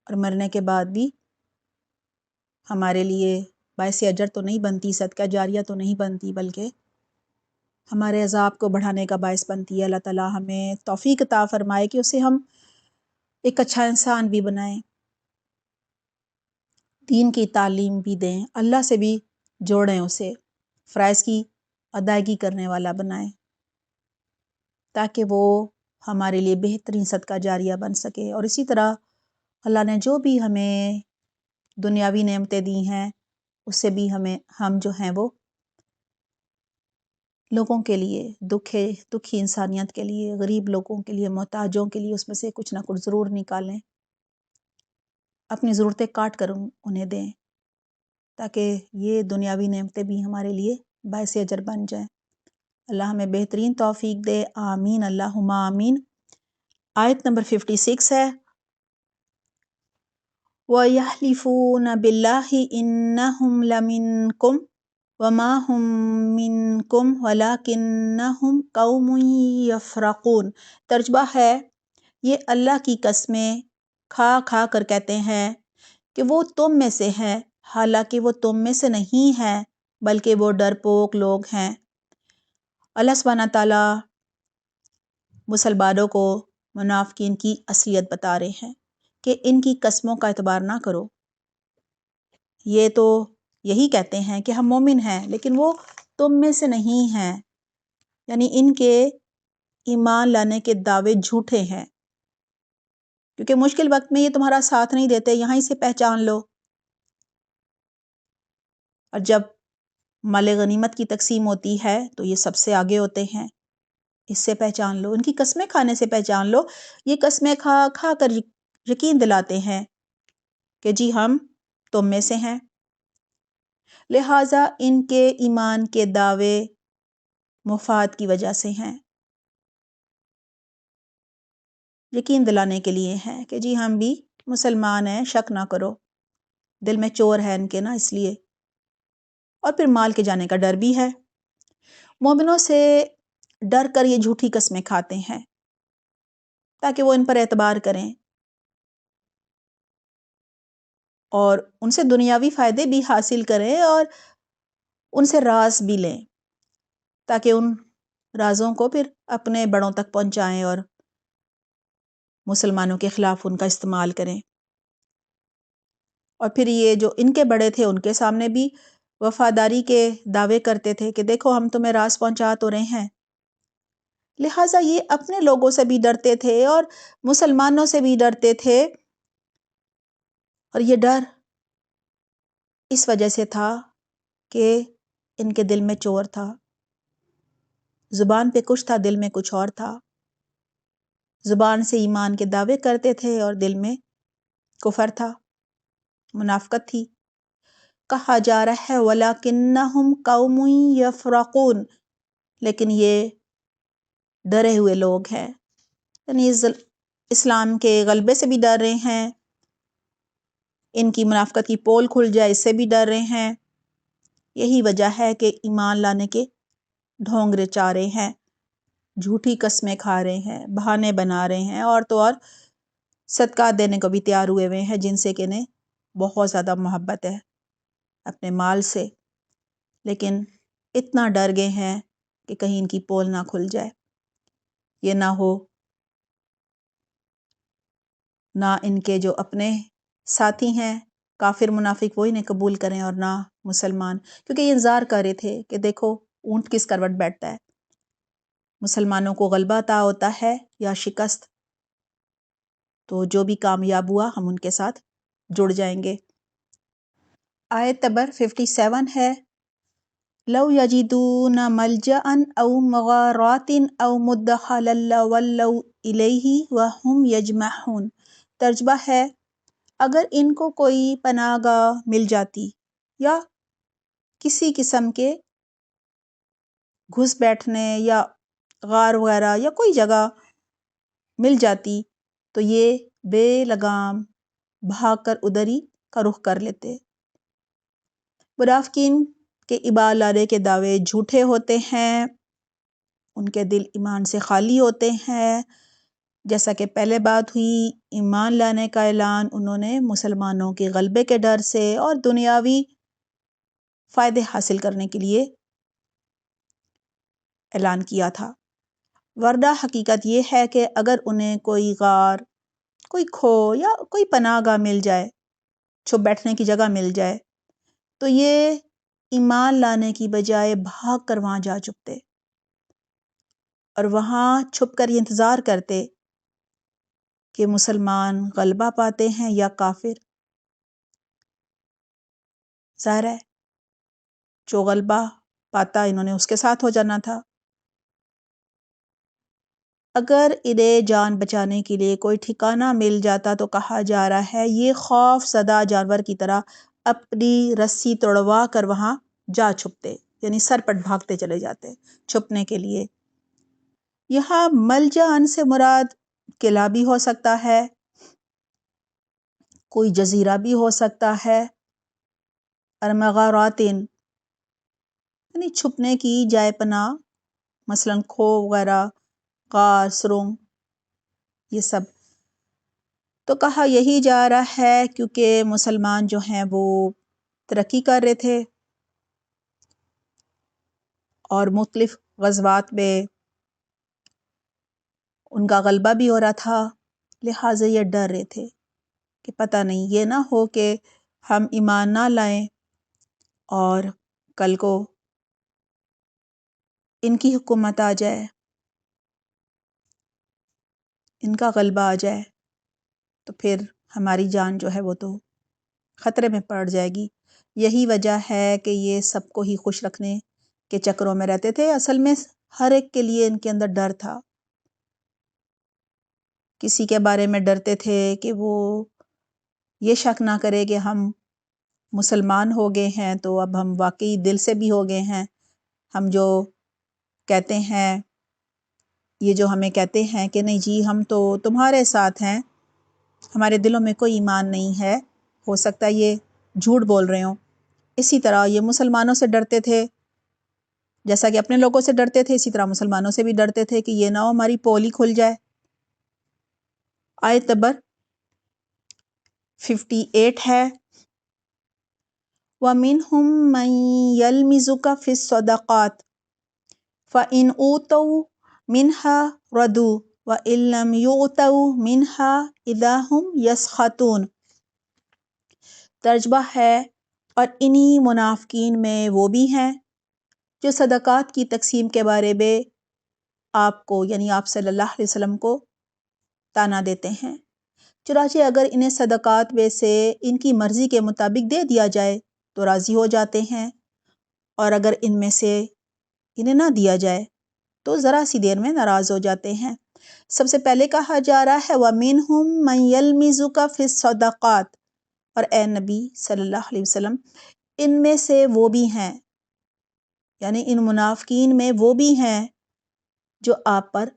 اور مرنے کے بعد بھی ہمارے لیے باعث اجر تو نہیں بنتی، صدقہ جاریہ تو نہیں بنتی، بلکہ ہمارے عذاب کو بڑھانے کا باعث بنتی ہے۔ اللہ تعالیٰ ہمیں توفیق عطا فرمائے کہ اسے ہم ایک اچھا انسان بھی بنائیں، دین کی تعلیم بھی دیں، اللہ سے بھی جوڑیں، اسے فرائض کی ادائیگی کرنے والا بنائیں، تاکہ وہ ہمارے لیے بہترین صدقہ جاریہ بن سکے۔ اور اسی طرح اللہ نے جو بھی ہمیں دنیاوی نعمتیں دی ہیں اس سے بھی ہم جو ہیں وہ لوگوں کے لیے، دکھی انسانیت کے لیے، غریب لوگوں کے لیے، محتاجوں کے لیے اس میں سے کچھ نہ کچھ ضرور نکالیں، اپنی ضرورتیں کاٹ کر انہیں دیں، تاکہ یہ دنیاوی نعمتیں بھی ہمارے لیے باعث اجر بن جائیں۔ اللہ ہمیں بہترین توفیق دے، آمین اللہم آمین۔ آیت نمبر 56 ہے، وَيَحْلِفُونَ بِاللَّهِ إِنَّهُمْ لَمِنْكُمْ وَمَا هُمْ مِنْكُمْ وَلَكِنَّهُمْ قَوْمٌ يَفْرَقُونَ۔ ترجمہ ہے، یہ اللہ کی قسمیں کھا کھا کر کہتے ہیں کہ وہ تم میں سے ہیں، حالانکہ وہ تم میں سے نہیں ہیں، بلکہ وہ ڈرپوک لوگ ہیں۔ اللہ سبحانہ تعالیٰ مسلمانوں کو منافقین کی اصلیت بتا رہے ہیں کہ ان کی قسموں کا اعتبار نہ کرو، یہ تو یہی کہتے ہیں کہ ہم مومن ہیں، لیکن وہ تم میں سے نہیں ہیں، یعنی ان کے ایمان لانے کے دعوے جھوٹے ہیں، کیونکہ مشکل وقت میں یہ تمہارا ساتھ نہیں دیتے، یہاں سے پہچان لو۔ اور جب مال غنیمت کی تقسیم ہوتی ہے تو یہ سب سے آگے ہوتے ہیں، اس سے پہچان لو، ان کی قسمیں کھانے سے پہچان لو، یہ قسمیں کھا کھا کر یقین دلاتے ہیں کہ جی ہم تم میں سے ہیں، لہٰذا ان کے ایمان کے دعوے مفاد کی وجہ سے ہیں، یقین دلانے کے لیے ہیں کہ جی ہم بھی مسلمان ہیں، شک نہ کرو، دل میں چور ہے ان کے نا، اس لیے۔ اور پھر مال کے جانے کا ڈر بھی ہے، مومنوں سے ڈر کر یہ جھوٹی قسمیں کھاتے ہیں تاکہ وہ ان پر اعتبار کریں اور ان سے دنیاوی فائدے بھی حاصل کریں اور ان سے راز بھی لیں، تاکہ ان رازوں کو پھر اپنے بڑوں تک پہنچائیں اور مسلمانوں کے خلاف ان کا استعمال کریں۔ اور پھر یہ جو ان کے بڑے تھے ان کے سامنے بھی وفاداری کے دعوے کرتے تھے کہ دیکھو ہم تمہیں راز پہنچا تو رہے ہیں، لہٰذا یہ اپنے لوگوں سے بھی ڈرتے تھے اور مسلمانوں سے بھی ڈرتے تھے، اور یہ ڈر اس وجہ سے تھا کہ ان کے دل میں چور تھا، زبان پہ کچھ تھا، دل میں کچھ اور تھا۔ زبان سے ایمان کے دعوے کرتے تھے اور دل میں کفر تھا، منافقت تھی۔ کہا جا رہا ہے وَلَكِنَّهُمْ قَوْمٌ يَفْرَقُونَ، لیکن یہ ڈرے ہوئے لوگ ہیں، یعنی اسلام کے غلبے سے بھی ڈر رہے ہیں، ان کی منافقت کی پول کھل جائے اس سے بھی ڈر رہے ہیں۔ یہی وجہ ہے کہ ایمان لانے کے ڈھونگ رچا رہے ہیں، جھوٹی قسمیں کھا رہے ہیں، بہانے بنا رہے ہیں، اور تو اور صدقات دینے کو بھی تیار ہوئے ہیں جن سے کہ انہیں بہت زیادہ محبت ہے اپنے مال سے، لیکن اتنا ڈر گئے ہیں کہ کہیں ان کی پول نہ کھل جائے، یہ نہ ہو نہ ان کے جو اپنے ساتھی ہیں کافر منافق وہ انہیں قبول کریں اور نہ مسلمان، کیونکہ یہ انتظار کر رہے تھے کہ دیکھو اونٹ کس کروٹ بیٹھتا ہے، مسلمانوں کو غلبہ عطا ہوتا ہے یا شکست، تو جو بھی کامیاب ہوا ہم ان کے ساتھ جڑ جائیں گے۔ آیت نمبر 57 ہے لو یجدون ملجأ او مغارات او مدخلا لولوا الیہ وہم یجمحون۔ ترجمہ ہے اگر ان کو کوئی پناہ گاہ مل جاتی یا کسی قسم کے گھس بیٹھنے یا غار وغیرہ یا کوئی جگہ مل جاتی تو یہ بے لگام بھاگ کر ادھر ہی کا رخ کر لیتے۔ منافقین کے ایمان لانے کے دعوے جھوٹے ہوتے ہیں، ان کے دل ایمان سے خالی ہوتے ہیں، جیسا کہ پہلے بات ہوئی ایمان لانے کا اعلان انہوں نے مسلمانوں کے غلبے کے ڈر سے اور دنیاوی فائدے حاصل کرنے کے لیے اعلان کیا تھا، ورنہ حقیقت یہ ہے کہ اگر انہیں کوئی غار، کوئی کھو یا کوئی پناہ گاہ مل جائے، چھپ بیٹھنے کی جگہ مل جائے، تو یہ ایمان لانے کی بجائے بھاگ کر وہاں جا چھپتے اور وہاں چھپ کر یہ انتظار کرتے کہ مسلمان غلبہ پاتے ہیں یا کافر۔ ظاہر ہے جو غلبہ پاتا انہوں نے اس کے ساتھ ہو جانا تھا۔ اگر انہیں جان بچانے کے لیے کوئی ٹھکانہ مل جاتا تو کہا جا رہا ہے یہ خوف زدہ جانور کی طرح اپنی رسی توڑوا کر وہاں جا چھپتے، یعنی سر پٹ بھاگتے چلے جاتے چھپنے کے لیے۔ یہاں ملجا ان سے مراد قلعہ بھی ہو سکتا ہے، کوئی جزیرہ بھی ہو سکتا ہے، اور مغاراتن یعنی چھپنے کی جائے پناہ، مثلاً کھو وغیرہ، غار، سرنگ، یہ سب۔ تو کہا یہی جا رہا ہے کیونکہ مسلمان جو ہیں وہ ترقی کر رہے تھے اور مختلف غزوات میں ان کا غلبہ بھی ہو رہا تھا، لہٰذا یہ ڈر رہے تھے کہ پتہ نہیں یہ نہ ہو کہ ہم ایمان نہ لائیں اور کل کو ان کی حکومت آ جائے، ان کا غلبہ آ جائے، تو پھر ہماری جان جو ہے وہ تو خطرے میں پڑ جائے گی۔ یہی وجہ ہے کہ یہ سب کو ہی خوش رکھنے کے چکروں میں رہتے تھے، اصل میں ہر ایک کے لیے ان کے اندر ڈر تھا۔ کسی کے بارے میں ڈرتے تھے کہ وہ یہ شک نہ کرے کہ ہم مسلمان ہو گئے ہیں تو اب ہم واقعی دل سے بھی ہو گئے ہیں، ہم جو کہتے ہیں، یہ جو ہمیں کہتے ہیں کہ نہیں جی ہم تو تمہارے ساتھ ہیں، ہمارے دلوں میں کوئی ایمان نہیں ہے، ہو سکتا ہے یہ جھوٹ بول رہے ہوں۔ اسی طرح یہ مسلمانوں سے ڈرتے تھے، جیسا کہ اپنے لوگوں سے ڈرتے تھے اسی طرح مسلمانوں سے بھی ڈرتے تھے کہ یہ نہ ہو ہماری پول ہی کھل جائے۔ آیت نمبر 58 ہے وَمِنْهُمْ مَنْ يَلْمِزُكَ فِي الصَّدَقَاتِ فَإِنْ أُوتَوْا مِنْهَا رَدُوا وَإِنْ لَمْ يُؤْتَوْا مِنْهَا إِذَا هُمْ يَسْخَطُونَ۔ ترجمہ ہے اور انہی منافقین میں وہ بھی ہیں جو صدقات کی تقسیم کے بارے میں آپ کو یعنی آپ صلی اللہ علیہ وسلم کو تانا دیتے ہیں۔ چنانچہ اگر انہیں صدقات میں سے ان کی مرضی کے مطابق دے دیا جائے تو راضی ہو جاتے ہیں، اور اگر ان میں سے انہیں نہ دیا جائے تو ذرا سی دیر میں ناراض ہو جاتے ہیں۔ سب سے پہلے کہا جا رہا ہے وَمِنْهُمْ مَنْ يَلْمِزُكَ فِي الصَّدَقَاتِ، اور اے نبی صلی اللہ علیہ وسلم ان میں سے وہ بھی ہیں، یعنی ان منافقین میں وہ بھی ہیں جو آپ پر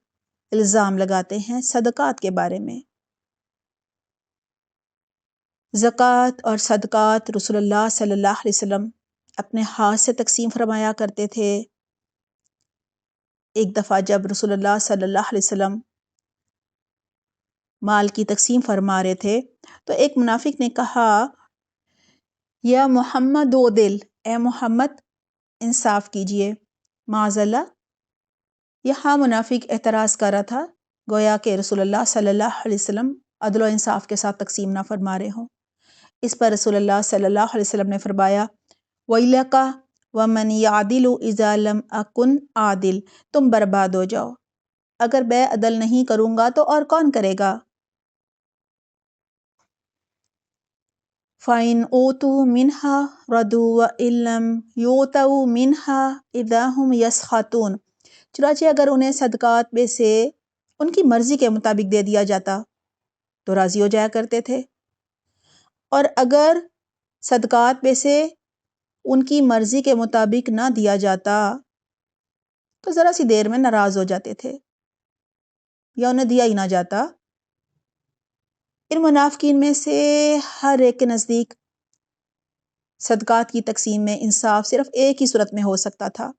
الزام لگاتے ہیں صدقات کے بارے میں۔ زکوٰۃ اور صدقات رسول اللہ صلی اللہ علیہ وسلم اپنے ہاتھ سے تقسیم فرمایا کرتے تھے۔ ایک دفعہ جب رسول اللہ صلی اللہ علیہ وسلم مال کی تقسیم فرما رہے تھے تو ایک منافق نے کہا یا محمد عدل، اے محمد انصاف کیجئے۔ معاذ اللہ، یہاں منافق اعتراض کر رہا تھا گویا کہ رسول اللہ صلی اللہ علیہ وسلم عدل و انصاف کے ساتھ تقسیم نہ فرما رہے ہوں۔ اس پر رسول اللہ صلی اللہ علیہ وسلم نے فرمایا وَيْلَكَ وَمَنْ يَعْدِلُ إِذَا لَمْ أَكُنْ عَادِلٌ، تم برباد ہو جاؤ، اگر میں عدل نہیں کروں گا تو اور کون کرے گا۔ فَإِنْ أُوتُوا مِنْهَا رَضُوا وَإِنْ لَمْ يُؤْتَوْا مِنْهَا إِذَا هُمْ يَسْخَطُونَ، چنانچہ اگر انہیں صدقات میں سے ان کی مرضی کے مطابق دے دیا جاتا تو راضی ہو جایا کرتے تھے، اور اگر صدقات میں سے ان کی مرضی کے مطابق نہ دیا جاتا تو ذرا سی دیر میں ناراض ہو جاتے تھے یا انہیں دیا ہی نہ جاتا۔ ان منافقین میں سے ہر ایک کے نزدیک صدقات کی تقسیم میں انصاف صرف ایک ہی صورت میں ہو سکتا تھا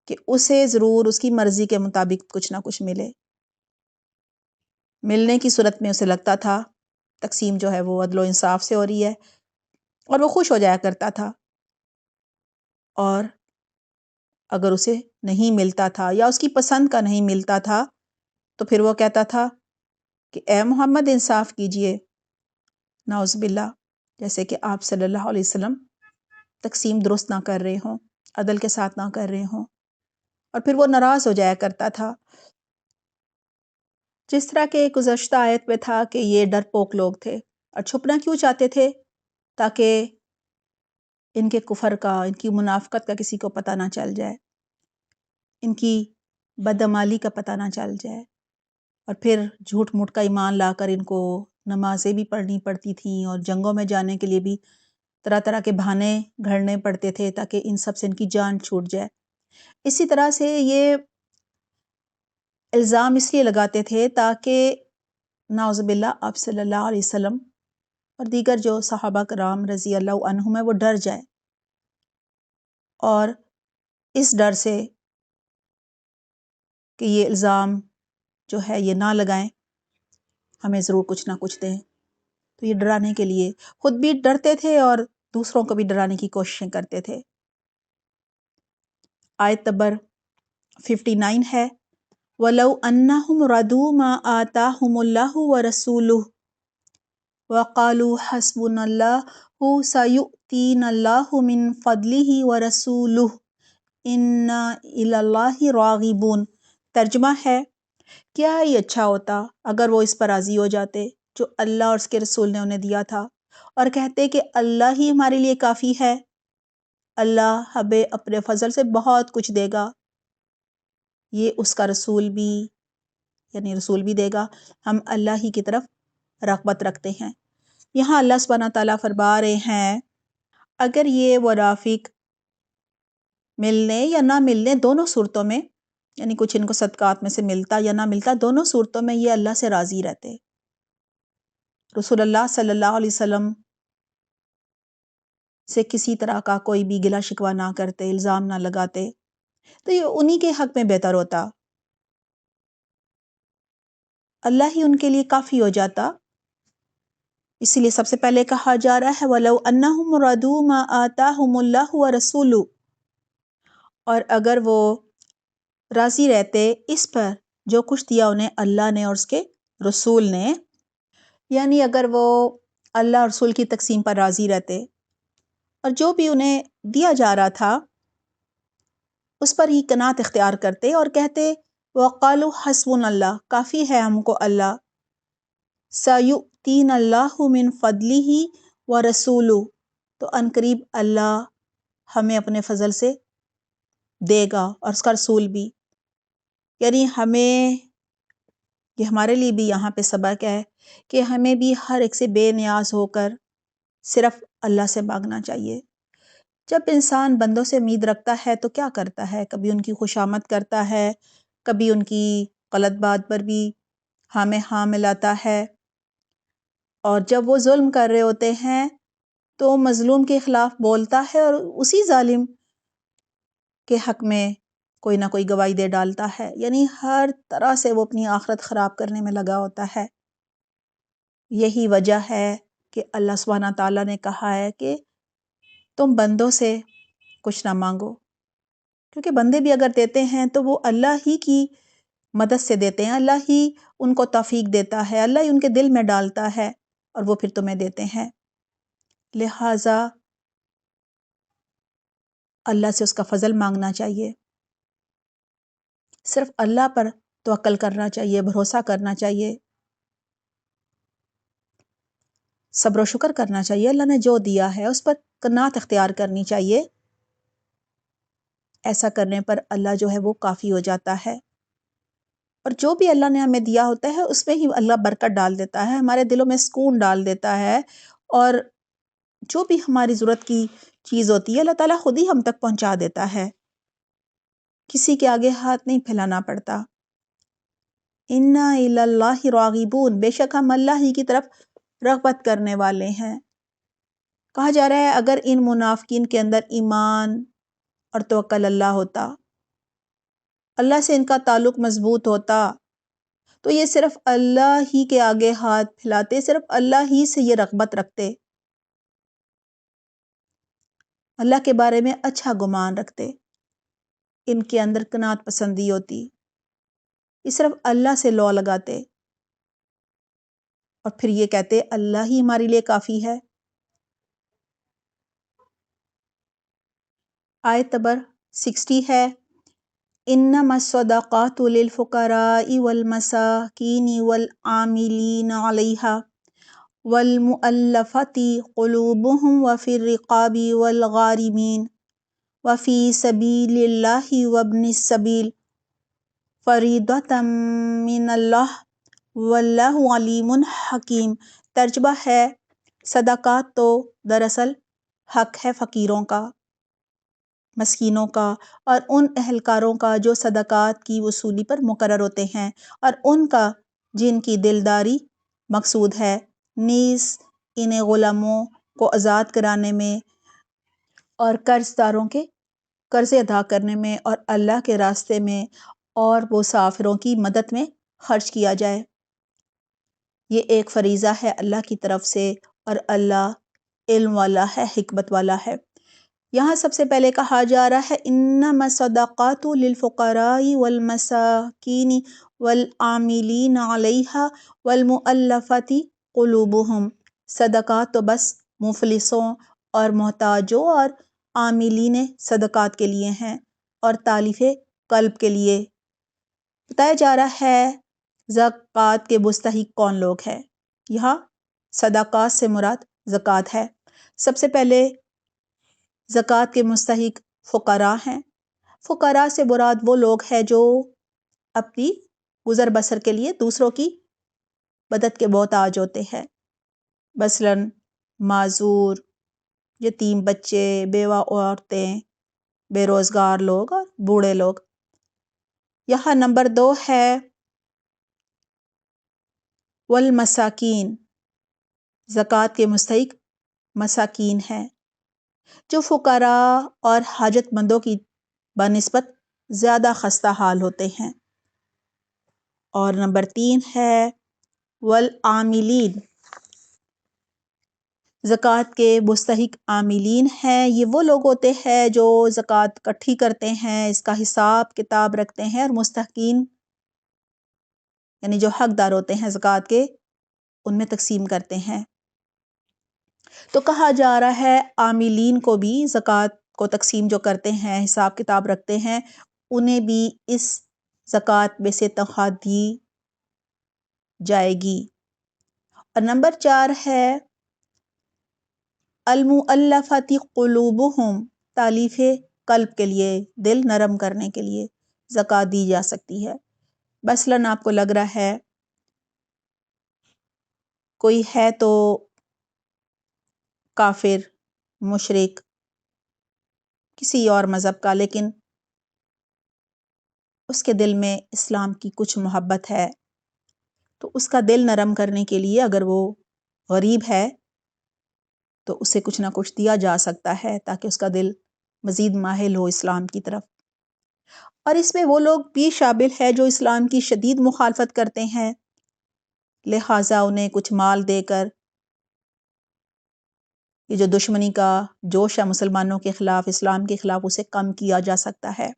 کہ اسے ضرور اس کی مرضی کے مطابق کچھ نہ کچھ ملے۔ ملنے کی صورت میں اسے لگتا تھا تقسیم جو ہے وہ عدل و انصاف سے ہو رہی ہے اور وہ خوش ہو جایا کرتا تھا، اور اگر اسے نہیں ملتا تھا یا اس کی پسند کا نہیں ملتا تھا تو پھر وہ کہتا تھا کہ اے محمد انصاف کیجئے، نعوذ باللہ، جیسے کہ آپ صلی اللہ علیہ وسلم تقسیم درست نہ کر رہے ہوں، عدل کے ساتھ نہ کر رہے ہوں، اور پھر وہ ناراض ہو جایا کرتا تھا۔ جس طرح کہ گزشتہ آیت میں تھا کہ یہ ڈرپوک لوگ تھے، اور چھپنا کیوں چاہتے تھے؟ تاکہ ان کے کفر کا، ان کی منافقت کا کسی کو پتہ نہ چل جائے، ان کی بدعمالی کا پتہ نہ چل جائے، اور پھر جھوٹ موٹ کا ایمان لا کر ان کو نمازیں بھی پڑھنی پڑتی تھیں اور جنگوں میں جانے کے لیے بھی طرح طرح کے بہانے گھڑنے پڑتے تھے تاکہ ان سب سے ان کی جان چھوٹ جائے۔ اسی طرح سے یہ الزام اس لیے لگاتے تھے تاکہ نعوذ باللہ آپ صلی اللہ علیہ وسلم اور دیگر جو صحابہ کرام رضی اللہ عنہم ہیں وہ ڈر جائیں، اور اس ڈر سے کہ یہ الزام جو ہے یہ نہ لگائیں، ہمیں ضرور کچھ نہ کچھ دیں، تو یہ ڈرانے کے لیے خود بھی ڈرتے تھے اور دوسروں کو بھی ڈرانے کی کوششیں کرتے تھے۔ آیت نمبر 59 ہے وَلَوْ أَنَّهُمْ رَضُوا مَا آتَاهُمُ اللَّهُ وَرَسُولُهُ وَقَالُوا حَسْبُنَا اللَّهُ سَيُؤْتِينَا اللَّهُ مِنْ فَضْلِهِ وَرَسُولُهُ إِنَّا إِلَى اللَّهِ رَاغِبُونَ۔ ترجمہ ہے، کیا یہ اچھا ہوتا اگر وہ اس پر راضی ہو جاتے جو اللہ اور اس کے رسول نے انہیں دیا تھا، اور کہتے کہ اللہ ہی ہمارے لیے کافی ہے، اللہ ہمیں اپنے فضل سے بہت کچھ دے گا، یہ اس کا رسول بھی یعنی رسول بھی دے گا، ہم اللہ ہی کی طرف رغبت رکھتے ہیں۔ یہاں اللہ سبحانہ تعالیٰ فرما رہے ہیں اگر یہ منافق ملنے یا نہ ملنے دونوں صورتوں میں، یعنی کچھ ان کو صدقات میں سے ملتا یا نہ ملتا، دونوں صورتوں میں یہ اللہ سے راضی رہتے، رسول اللہ صلی اللہ علیہ وسلم سے کسی طرح کا کوئی بھی گلہ شکوہ نہ کرتے، الزام نہ لگاتے، تو یہ انہی کے حق میں بہتر ہوتا، اللہ ہی ان کے لیے کافی ہو جاتا۔ اسی لیے سب سے پہلے کہا جا رہا ہے وَلَوْ أَنَّهُمْ رَضُوا مَا آتَاهُمُ اللَّهُ وَرَسُولُهُ، اور اگر وہ راضی رہتے اس پر جو کچھ دیا انہیں اللہ نے اور اس کے رسول نے، یعنی اگر وہ اللہ اور رسول کی تقسیم پر راضی رہتے اور جو بھی انہیں دیا جا رہا تھا اس پر ہی قناعت اختیار کرتے اور کہتے وقالوا حسبنا اللہ، کافی ہے ہم کو اللہ، سیؤتینا اللہ من فضلہ ورسولہ، تو عنقریب اللہ ہمیں اپنے فضل سے دے گا اور اس کا رسول بھی. یعنی ہمیں یہ ہمارے لیے بھی یہاں پہ سبق ہے کہ ہمیں بھی ہر ایک سے بے نیاز ہو کر صرف اللہ سے مانگنا چاہیے. جب انسان بندوں سے امید رکھتا ہے تو کیا کرتا ہے، کبھی ان کی خوشامد کرتا ہے، کبھی ان کی غلط بات پر بھی ہاں میں ہاں ملاتا ہے، اور جب وہ ظلم کر رہے ہوتے ہیں تو مظلوم کے خلاف بولتا ہے اور اسی ظالم کے حق میں کوئی نہ کوئی گواہی دے ڈالتا ہے. یعنی ہر طرح سے وہ اپنی آخرت خراب کرنے میں لگا ہوتا ہے. یہی وجہ ہے کہ اللہ سبحانہ تعالیٰ نے کہا ہے کہ تم بندوں سے کچھ نہ مانگو، کیونکہ بندے بھی اگر دیتے ہیں تو وہ اللہ ہی کی مدد سے دیتے ہیں، اللہ ہی ان کو توفیق دیتا ہے، اللہ ہی ان کے دل میں ڈالتا ہے اور وہ پھر تمہیں دیتے ہیں. لہٰذا اللہ سے اس کا فضل مانگنا چاہیے، صرف اللہ پر توکل کرنا چاہیے، بھروسہ کرنا چاہیے، صبر و شکر کرنا چاہیے. اللہ نے جو دیا ہے اس پر قناعت اختیار کرنی چاہیے. ایسا کرنے پر اللہ جو ہے وہ کافی ہو جاتا ہے، اور جو بھی اللہ نے ہمیں دیا ہوتا ہے اس میں ہی اللہ برکت ڈال دیتا ہے، ہمارے دلوں میں سکون ڈال دیتا ہے، اور جو بھی ہماری ضرورت کی چیز ہوتی ہے اللہ تعالیٰ خود ہی ہم تک پہنچا دیتا ہے، کسی کے آگے ہاتھ نہیں پھیلانا پڑتا. انا الی اللہ راغبون، بے شک ہم اللہ ہی کی طرف رغبت کرنے والے ہیں. کہا جا رہا ہے اگر ان منافقین کے اندر ایمان اور توکل اللہ ہوتا، اللہ سے ان کا تعلق مضبوط ہوتا، تو یہ صرف اللہ ہی کے آگے ہاتھ پھیلاتے، صرف اللہ ہی سے یہ رغبت رکھتے، اللہ کے بارے میں اچھا گمان رکھتے، ان کے اندر قناعت پسندی ہوتی، یہ صرف اللہ سے لو لگاتے اور پھر یہ کہتے اللہ ہی ہمارے لیے کافی ہے. آیت نمبر 60 ہے، انما الصدقات للفقراء والمساکین والعاملین علیہا والمؤلفۃ قلوبہم وفی الرقاب والغارمین وفی سبیل اللہ وابن السبیل فریضۃ من اللہ واللہ علیم حکیم. ترجمہ ہے، صدقات تو دراصل حق ہے فقیروں کا، مسکینوں کا اور ان اہلکاروں کا جو صدقات کی وصولی پر مقرر ہوتے ہیں، اور ان کا جن کی دلداری مقصود ہے، نیز انہیں غلاموں کو آزاد کرانے میں اور قرض داروں کے قرض ادا کرنے میں اور اللہ کے راستے میں اور مسافروں کی مدد میں خرچ کیا جائے. یہ ایک فریضہ ہے اللہ کی طرف سے، اور اللہ علم والا ہے، حکمت والا ہے. یہاں سب سے پہلے کہا جا رہا ہے انما الصدقات للفقراء والمساکین والعاملین علیہا والمؤلفۃ قلوبہم. صدقات تو بس مفلسوں اور محتاجوں اور عاملین صدقات کے لیے ہیں اور تالیف قلب کے لیے. بتایا جا رہا ہے زکوٰۃ کے مستحق کون لوگ ہیں. یہاں صدقات سے مراد زکوٰۃ ہے. سب سے پہلے زکوٰۃ کے مستحق فقراء ہیں. فقراء سے مراد وہ لوگ ہیں جو اپنی گزر بسر کے لیے دوسروں کی مدد کے محتاج ہوتے ہیں، مثلاً معذور، یتیم بچے، بیوہ عورتیں، بے روزگار لوگ اور بوڑھے لوگ. یہاں نمبر 2 ہے والمساکین. زکوٰۃ کے مستحق مساکین ہیں جو فقراء اور حاجت مندوں کی بنسبت زیادہ خستہ حال ہوتے ہیں. اور نمبر 3 ہے والعاملین. زکوٰۃ کے مستحق عاملین ہیں، یہ وہ لوگ ہوتے ہیں جو زکوٰۃ اکٹھی کرتے ہیں، اس کا حساب کتاب رکھتے ہیں، اور مستحقین یعنی جو حقدار ہوتے ہیں زکوٰۃ کے ان میں تقسیم کرتے ہیں. تو کہا جا رہا ہے عاملین کو بھی، زکوٰۃ کو تقسیم جو کرتے ہیں، حساب کتاب رکھتے ہیں، انہیں بھی اس زکوٰۃ میں سے تنخواہ دی جائے گی۔ اور نمبر 4 ہے المؤلفۃ قلوبہم، تالیف قلب کے لیے، دل نرم کرنے کے لیے زکوٰۃ دی جا سکتی ہے۔ مثلاً آپ کو لگ رہا ہے کوئی ہے تو کافر، مشرک، کسی اور مذہب کا، لیکن اس کے دل میں اسلام کی کچھ محبت ہے، تو اس کا دل نرم کرنے کے لیے اگر وہ غریب ہے تو اسے کچھ نہ کچھ دیا جا سکتا ہے تاکہ اس کا دل مزید مائل ہو اسلام کی طرف۔ اور اس میں وہ لوگ بھی شامل ہیں جو اسلام کی شدید مخالفت کرتے ہیں، لہٰذا انہیں کچھ مال دے کر یہ جو دشمنی کا جوش ہے مسلمانوں کے خلاف، اسلام کے خلاف، اسے کم کیا جا سکتا ہے۔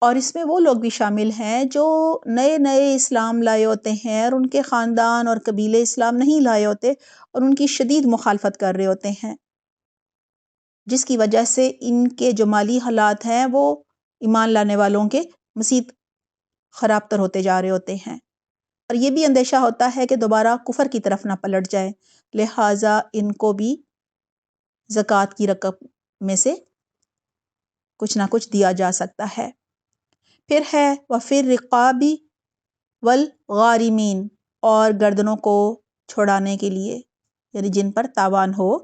اور اس میں وہ لوگ بھی شامل ہیں جو نئے نئے اسلام لائے ہوتے ہیں اور ان کے خاندان اور قبیلے اسلام نہیں لائے ہوتے اور ان کی شدید مخالفت کر رہے ہوتے ہیں، جس کی وجہ سے ان کے جو مالی حالات ہیں وہ ایمان لانے والوں کے مزید خراب تر ہوتے جا رہے ہوتے ہیں، اور یہ بھی اندیشہ ہوتا ہے کہ دوبارہ کفر کی طرف نہ پلٹ جائے، لہٰذا ان کو بھی زکوٰۃ کی رقم میں سے کچھ نہ کچھ دیا جا سکتا ہے۔ پھر ہے وَفِي الرِّقَابِ وَالْغَارِمِينَ، اور گردنوں کو چھڑانے کے لیے، یعنی جن پر تاوان ہو۔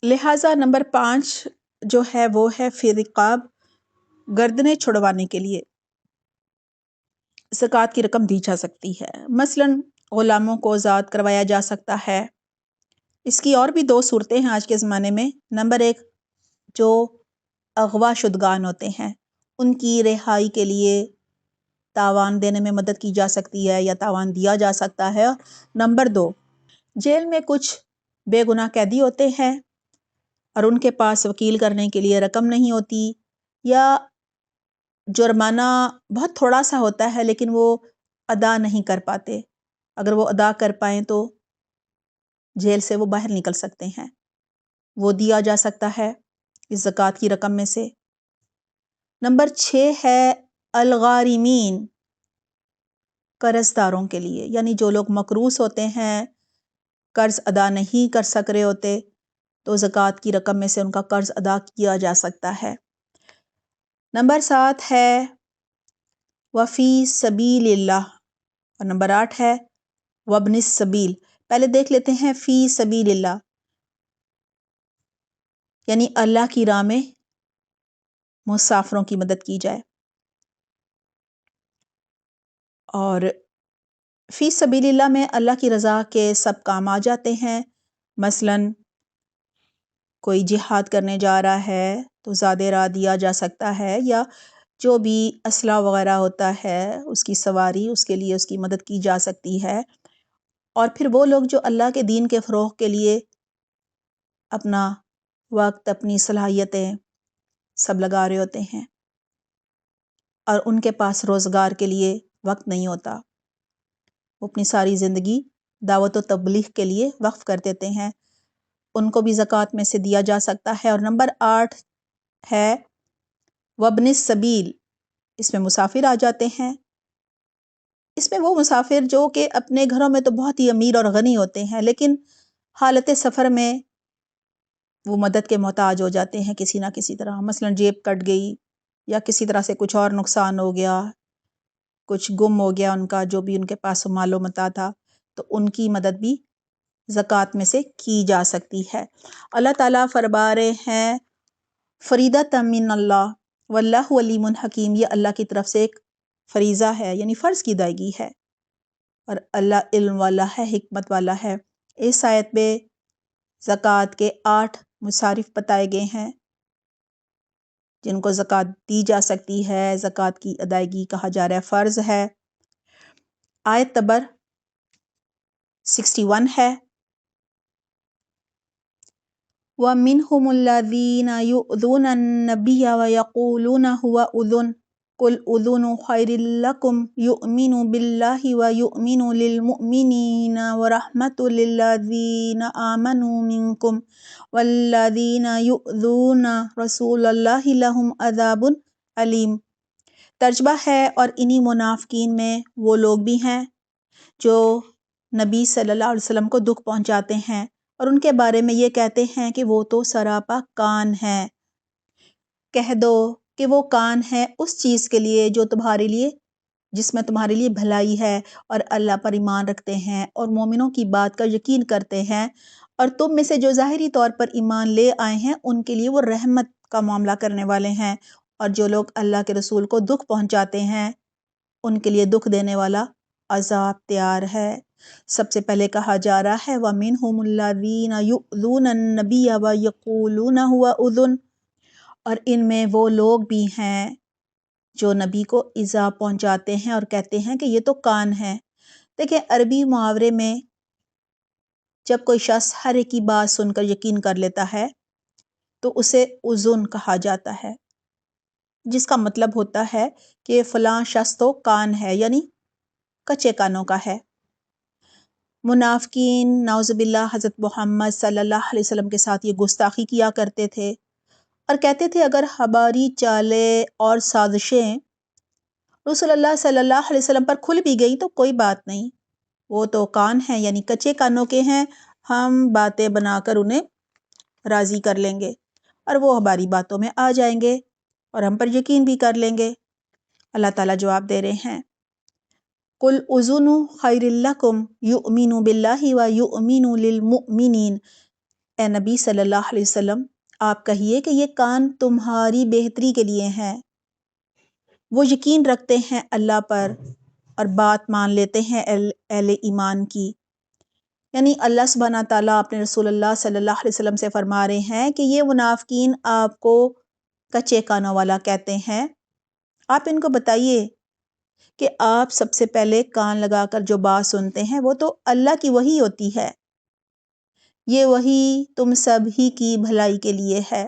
لہٰذا نمبر 5 جو ہے وہ ہے فی الرقاب، گردنیں چھڑوانے کے لیے زکوٰۃ کی رقم دی جا سکتی ہے۔ مثلاً غلاموں کو آزاد کروایا جا سکتا ہے۔ اس کی اور بھی 2 صورتیں ہیں آج کے زمانے میں۔ نمبر 1، جو اغوا شدگان ہوتے ہیں ان کی رہائی کے لیے تاوان دینے میں مدد کی جا سکتی ہے یا تاوان دیا جا سکتا ہے۔ نمبر 2، جیل میں کچھ بے گناہ قیدی ہوتے ہیں اور ان کے پاس وکیل کرنے کے لیے رقم نہیں ہوتی، یا جرمانہ بہت تھوڑا سا ہوتا ہے لیکن وہ ادا نہیں کر پاتے، اگر وہ ادا کر پائیں تو جیل سے وہ باہر نکل سکتے ہیں، وہ دیا جا سکتا ہے اس زکوٰۃ کی رقم میں سے۔ نمبر 6 ہے الغارمین، قرض داروں کے لیے، یعنی جو لوگ مقروض ہوتے ہیں، قرض ادا نہیں کر سک رہے ہوتے، تو زکوٰۃ کی رقم میں سے ان کا قرض ادا کیا جا سکتا ہے۔ نمبر 7 ہے وفی سبیل اللہ، اور نمبر 8 ہے وابن السبیل۔ پہلے دیکھ لیتے ہیں فی سبیل اللہ، یعنی اللہ کی راہ میں مسافروں کی مدد کی جائے۔ اور فی سبیل اللہ میں اللہ کی رضا کے سب کام آ جاتے ہیں، مثلاً کوئی جہاد کرنے جا رہا ہے تو زیادہ راہ دیا جا سکتا ہے، یا جو بھی اسلحہ وغیرہ ہوتا ہے اس کی سواری، اس کے لیے اس کی مدد کی جا سکتی ہے۔ اور پھر وہ لوگ جو اللہ کے دین کے فروغ کے لیے اپنا وقت، اپنی صلاحیتیں سب لگا رہے ہوتے ہیں اور ان کے پاس روزگار کے لیے وقت نہیں ہوتا، وہ اپنی ساری زندگی دعوت و تبلیغ کے لیے وقف کر دیتے ہیں، ان کو بھی زکوٰۃ میں سے دیا جا سکتا ہے۔ اور نمبر 8 ہے وابن السبیل، اس میں مسافر آ جاتے ہیں۔ اس میں وہ مسافر جو کہ اپنے گھروں میں تو بہت ہی امیر اور غنی ہوتے ہیں، لیکن حالت سفر میں وہ مدد کے محتاج ہو جاتے ہیں کسی نہ کسی طرح، مثلاً جیب کٹ گئی یا کسی طرح سے کچھ اور نقصان ہو گیا، کچھ گم ہو گیا ان کا جو بھی ان کے پاس مال و متاع تھا، تو ان کی مدد بھی زکوٰۃ میں سے کی جا سکتی ہے۔ اللہ تعالیٰ فرما رہے ہیں فریضۃ من اللہ واللہ علیم حکیم، یہ اللہ کی طرف سے ایک فریضہ ہے، یعنی فرض کی ادائیگی ہے، اور اللہ علم والا ہے، حکمت والا ہے۔ اس آیت میں زکوٰۃ کے 8 مصارف بتائے گئے ہیں جن کو زکوٰۃ دی جا سکتی ہے، زکوٰۃ کی ادائیگی کہا جا رہا ہے، فرض ہے۔ آیت نمبر 61 ہے وَمِنْهُمُ الَّذِينَ يُؤْذُونَ النَّبِيَّ وَيَقُولُونَ هُوَ أُذُنٌ قُلْ أُذُنُ خَيْرٌ لَكُمْ يُؤْمِنُ بِاللَّهِ وَيُؤْمِنُ لِلْمُؤْمِنِينَ وَرَحْمَةٌ لِلَّذِينَ آمَنُوا مِنْكُمْ وَالَّذِينَ يُؤْذُونَ رَسُولَ اللَّهِ لَهُمْ عَذَابٌ علیم۔ ترجمہ ہے اور انہی منافقین میں وہ لوگ بھی ہیں جو نبی صلی اللہ علیہ وسلم کو دکھ پہنچاتے ہیں اور ان کے بارے میں یہ کہتے ہیں کہ وہ تو سراپا کان ہے۔ کہہ دو کہ وہ کان ہے اس چیز کے لیے جو تمہارے لیے جس میں تمہارے لیے بھلائی ہے اور اللہ پر ایمان رکھتے ہیں اور مومنوں کی بات کا یقین کرتے ہیں، اور تم میں سے جو ظاہری طور پر ایمان لے آئے ہیں ان کے لیے وہ رحمت کا معاملہ کرنے والے ہیں، اور جو لوگ اللہ کے رسول کو دکھ پہنچاتے ہیں ان کے لیے دکھ دینے والا عذاب تیار ہے۔ سب سے پہلے کہا جا رہا ہے وَمِنْهُمُ الَّذِينَ يُؤْذُونَ النَّبِيَّ وَيَقُولُونَ هُوَ أُذُنٌ، اور ان میں وہ لوگ بھی ہیں جو نبی کو ایذا پہنچاتے ہیں اور کہتے ہیں کہ یہ تو کان ہے۔ دیکھیں عربی محاورے میں جب کوئی شخص ہر ایک کی بات سن کر یقین کر لیتا ہے تو اسے اذن کہا جاتا ہے، جس کا مطلب ہوتا ہے کہ فلاں شخص تو کان ہے، یعنی کچے کانوں کا ہے۔ منافقین نعوذ باللہ حضرت محمد صلی اللہ علیہ وسلم کے ساتھ یہ گستاخی کیا کرتے تھے اور کہتے تھے اگر ہماری چالیں اور سازشیں رسول اللہ صلی اللہ علیہ وسلم پر کھل بھی گئی تو کوئی بات نہیں، وہ تو کان ہیں یعنی کچے کانوں کے ہیں، ہم باتیں بنا کر انہیں راضی کر لیں گے اور وہ ہماری باتوں میں آ جائیں گے اور ہم پر یقین بھی کر لیں گے۔ اللہ تعالیٰ جواب دے رہے ہیں قُلْ أُذُنُ خَيْرٍ لَكُمْ يُؤْمِنُ بِاللَّهِ وَيُؤْمِنُ لِلْمُؤْمِنِينَ۔ اے نبی صلی اللہ علیہ وسلم آپ کہیے کہ یہ کان تمہاری بہتری کے لیے ہیں، وہ یقین رکھتے ہیں اللہ پر اور بات مان لیتے ہیں اہل ایمان کی۔ یعنی اللہ سبحانہ تعالیٰ اپنے رسول اللہ صلی اللہ علیہ وسلم سے فرما رہے ہیں کہ یہ منافقین آپ کو کچے کانوں والا کہتے ہیں، آپ ان کو بتائیے کہ آپ سب سے پہلے کان لگا کر جو بات سنتے ہیں وہ تو اللہ کی وحی ہوتی ہے، یہ وحی تم سب ہی کی بھلائی کے لیے ہے۔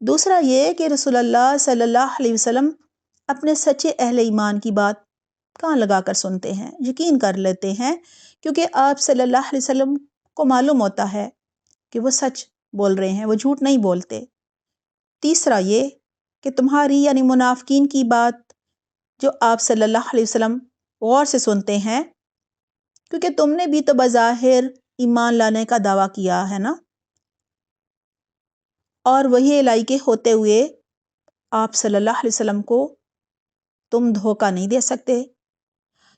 دوسرا یہ کہ رسول اللہ صلی اللہ علیہ وسلم اپنے سچے اہل ایمان کی بات کان لگا کر سنتے ہیں، یقین کر لیتے ہیں، کیونکہ آپ صلی اللہ علیہ وسلم کو معلوم ہوتا ہے کہ وہ سچ بول رہے ہیں، وہ جھوٹ نہیں بولتے۔ تیسرا یہ کہ تمہاری یعنی منافقین کی بات جو آپ صلی اللہ علیہ وسلم غور سے سنتے ہیں، کیونکہ تم نے بھی تو بظاہر ایمان لانے کا دعویٰ کیا ہے نا، اور وہی الہی کے ہوتے ہوئے آپ صلی اللہ علیہ وسلم کو تم دھوکہ نہیں دے سکتے،